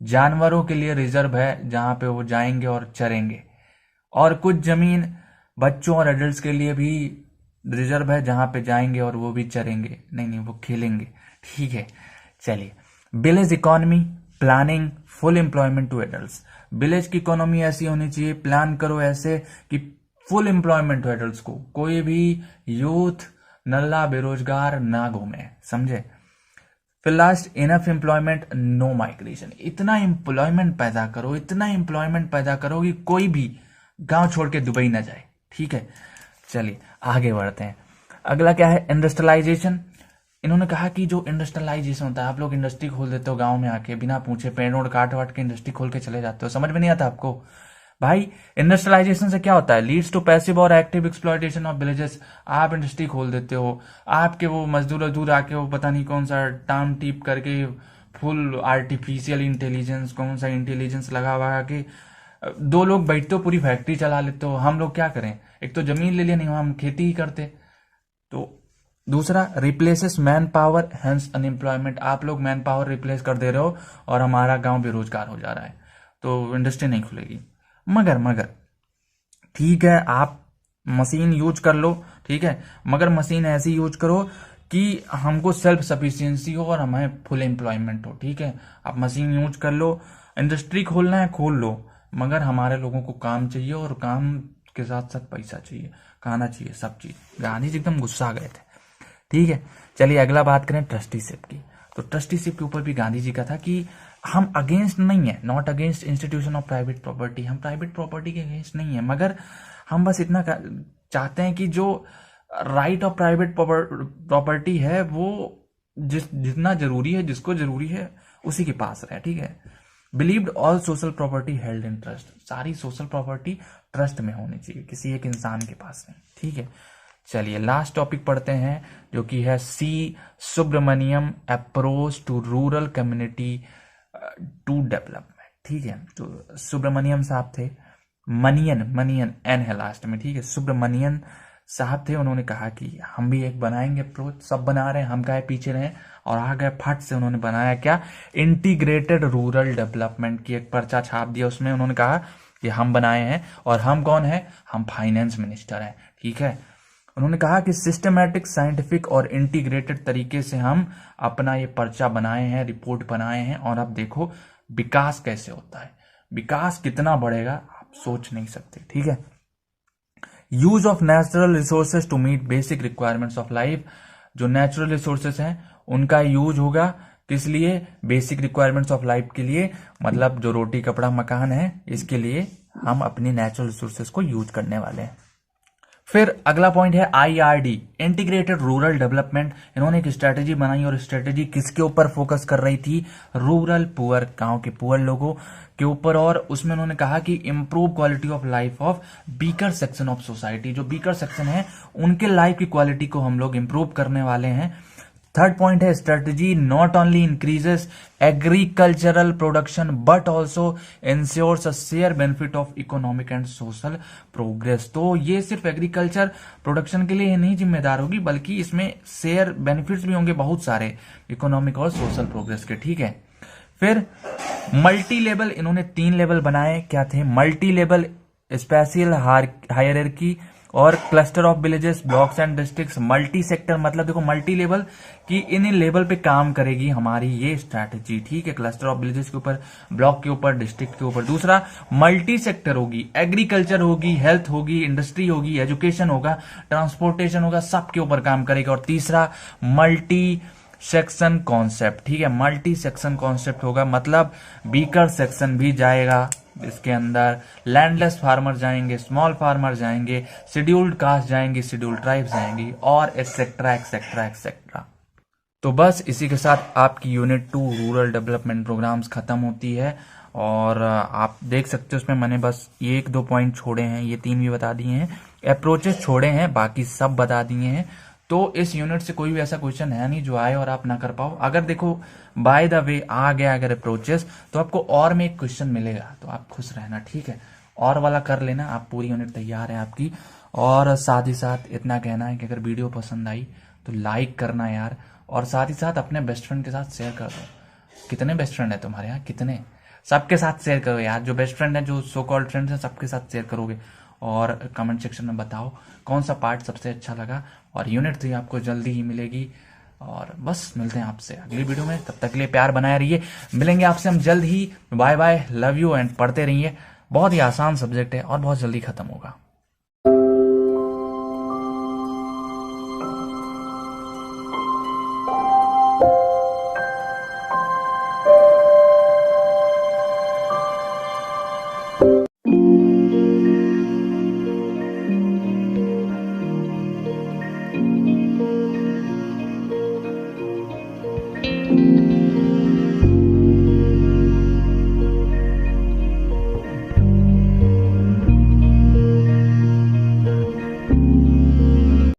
जानवरों के लिए रिजर्व है जहां पे वो जाएंगे और चरेंगे, और कुछ जमीन बच्चों और एडल्ट्स के लिए भी रिजर्व है जहां पे जाएंगे और वो भी चरेंगे, नहीं वो खेलेंगे, ठीक है। चलिए, village economy planning full employment to adults. Village की इकोनॉमी ऐसी होनी चाहिए, प्लान करो ऐसे कि फुल एम्प्लॉयमेंट टू एडल्ट्स को, कोई भी यूथ नल्ला बेरोजगार ना घूमे, समझे। फिर last, enough employment no migration. इतना एम्प्लॉयमेंट पैदा करो, इतना एम्प्लॉयमेंट पैदा करो कि कोई भी गांव छोड़ के दुबई ना जाए, ठीक है। चलिए आगे बढ़ते हैं। अगला क्या है? इंडस्ट्रियलाइजेशन। इन्होंने कहा कि जो इंडस्ट्रियलाइजेशन होता है, आप लोग इंडस्ट्री खोल देते हो गांव में आके, बिना पूछे पेड़ ओड़ काट वाट के इंडस्ट्री खोल के चले जाते हो, समझ में नहीं आता आपको। भाई इंडस्ट्रियलाइजेशन से क्या होता है? लीड्स टू पैसिव और एक्टिव एक्सप्लॉयटेशन ऑफ विलेजेस। आप इंडस्ट्री खोल देते हो, आपके वो मजदूर आके वो पता नहीं कौन सा टाउन टिप करके फुल आर्टिफिशियल इंटेलिजेंस, कौन सा इंटेलिजेंस लगा हुआ के 2 लोग बैठते हो पूरी फैक्ट्री चला लेते हो। हम लोग क्या करें? एक तो जमीन ले लिया, नहीं हम खेती ही करते। तो दूसरा, replaces man power hence unemployment. आप लोग मैन पावर रिप्लेस कर दे रहे हो और हमारा गांव बेरोजगार हो जा रहा है, तो इंडस्ट्री नहीं खुलेगी। मगर ठीक है, आप मशीन यूज कर लो, ठीक है, मगर मशीन ऐसी यूज करो कि हमको सेल्फ सफिशिएंसी हो और हमें फुल एम्प्लॉयमेंट हो, ठीक है। आप मशीन यूज कर लो, इंडस्ट्री खोलना है खोल लो, मगर हमारे लोगों को काम चाहिए और काम के साथ साथ पैसा चाहिए, खाना चाहिए, सब चीज। गांधी जी एकदम गुस्सा गए थे, ठीक है। चलिए अगला बात करें ट्रस्टीशिप की। तो ट्रस्टीशिप के ऊपर भी गांधी जी का था कि हम अगेंस्ट नहीं है, not against institution of private property, हम प्राइवेट प्रॉपर्टी के अगेंस्ट नहीं है, मगर हम बस इतना चाहते हैं कि जो राइट ऑफ प्राइवेट प्रॉपर्टी है वो जितना जरूरी है, जिसको जरूरी है उसी के पास रहे, ठीक है। Believed all social property held in trust, सारी सोशल प्रॉपर्टी ट्रस्ट में होनी चाहिए, किसी एक इंसान के पास नहीं, ठीक है। चलिए लास्ट टॉपिक पढ़ते हैं जो कि है C Subramaniam approach to rural community to development, ठीक है। तो सुब्रमण्यम साहब थे, मनियन एन है लास्ट में, ठीक है। सुब्रमण्यन साहब थे, उन्होंने कहा कि हम भी एक बनाएंगे अप्रोच, सब बना रहे हैं, हम काहे पीछे रहे, और आ गए फट से उन्होंने बनाया क्या, इंटीग्रेटेड रूरल डेवलपमेंट की एक पर्चा छाप दिया, उसमें उन्होंने कहा कि हम बनाए हैं, और हम कौन है, हम फाइनेंस मिनिस्टर हैं, ठीक है। उन्होंने कहा कि सिस्टमैटिक, साइंटिफिक और इंटीग्रेटेड तरीके से हम अपना ये पर्चा बनाए हैं, रिपोर्ट बनाए हैं, और अब देखो विकास कैसे होता है, विकास कितना बढ़ेगा आप सोच नहीं सकते, ठीक है। Use of natural resources to meet basic requirements of life, जो नेचुरल रिसोर्सेज हैं उनका यूज होगा किस लिए, बेसिक रिक्वायरमेंट्स ऑफ लाइफ के लिए, मतलब जो रोटी कपड़ा मकान है इसके लिए हम अपनी नेचुरल रिसोर्सेज को यूज करने वाले हैं। फिर अगला पॉइंट है IRD, इंटीग्रेटेड रूरल डेवलपमेंट। इन्होंने एक स्ट्रेटेजी बनाई, और स्ट्रेटेजी किसके ऊपर फोकस कर रही थी, रूरल पुअर, गांव के पुअर लोगों के ऊपर, और उसमें उन्होंने कहा कि improve quality of life of weaker section of society, जो वीकर सेक्शन है उनके लाइफ की क्वालिटी को हम लोग इंप्रूव करने वाले हैं। Third point is strategy not only increases agricultural production but also ensures a share benefit of economic and social progress. तो ये सिर्फ एग्रीकल्चर प्रोडक्शन के लिए नहीं जिम्मेदार होगी, बल्कि इसमें शेयर बेनिफिट्स भी होंगे बहुत सारे इकोनॉमिक और सोशल प्रोग्रेस के, ठीक है। फिर मल्टी लेवल, इन्होंने 3 लेवल बनाए, क्या थे, मल्टी लेवल, स्पेशल हायरार्की और cluster of villages, blocks and districts. Multi sector मतलब देखो मल्टी लेवल की इन लेवल पे काम करेगी हमारी ये स्ट्रैटेजी, ठीक है। क्लस्टर ऑफ विलेजेस के ऊपर, ब्लॉक के ऊपर, डिस्ट्रिक्ट के ऊपर। दूसरा मल्टी सेक्टर होगी, एग्रीकल्चर होगी, हेल्थ होगी, इंडस्ट्री होगी, एजुकेशन होगा, ट्रांसपोर्टेशन होगा, सबके ऊपर काम करेगा। और तीसरा मल्टी सेक्शन कॉन्सेप्ट, ठीक है। मल्टी सेक्शन कॉन्सेप्ट होगा, मतलब वीकर सेक्शन भी जाएगा इसके अंदर, लैंडलेस फार्मर जाएंगे, स्मॉल फार्मर जाएंगे, शेड्यूल्ड कास्ट जाएंगे, शेड्यूल्ड ट्राइब्स जाएंगी, और एक्सेट्रा एक्सेट्रा एक्सेट्रा। तो बस इसी के साथ आपकी यूनिट 2 रूरल डेवलपमेंट प्रोग्राम्स खत्म होती है, और आप देख सकते हो उसमें मैंने बस 1-2 पॉइंट छोड़े हैं, ये 3 भी बता दिए हैं, अप्रोचेस छोड़े हैं, बाकी सब बता दिए हैं। तो इस यूनिट से कोई भी ऐसा क्वेश्चन है नहीं जो आए और आप ना कर पाओ। अगर देखो बाय द वे आ गया अगर अप्रोचेस, तो आपको और में एक क्वेश्चन मिलेगा, तो आप खुश रहना, ठीक है। और वाला कर लेना, आप पूरी यूनिट तैयार है आपकी। और साथ ही साथ इतना कहना है कि अगर वीडियो पसंद आई तो लाइक करना यार, और साथ ही साथ अपने बेस्ट फ्रेंड के साथ शेयर कर दो। कितने बेस्ट फ्रेंड है तुम्हारे यहाँ, कितने, सबके साथ शेयर करो यार, जो बेस्ट फ्रेंड है, जो सो कॉल्ड फ्रेंड्स हैं, सबके साथ शेयर करोगे। और कमेंट सेक्शन में बताओ कौन सा पार्ट सबसे अच्छा लगा, और यूनिट 3 आपको जल्दी ही मिलेगी। और बस मिलते हैं आपसे अगली वीडियो में, तब तक के लिए प्यार बनाए रहिए, मिलेंगे आपसे हम जल्द ही। Bye bye, love you, and पढ़ते रहिए, बहुत ही आसान सब्जेक्ट है और बहुत जल्दी खत्म होगा।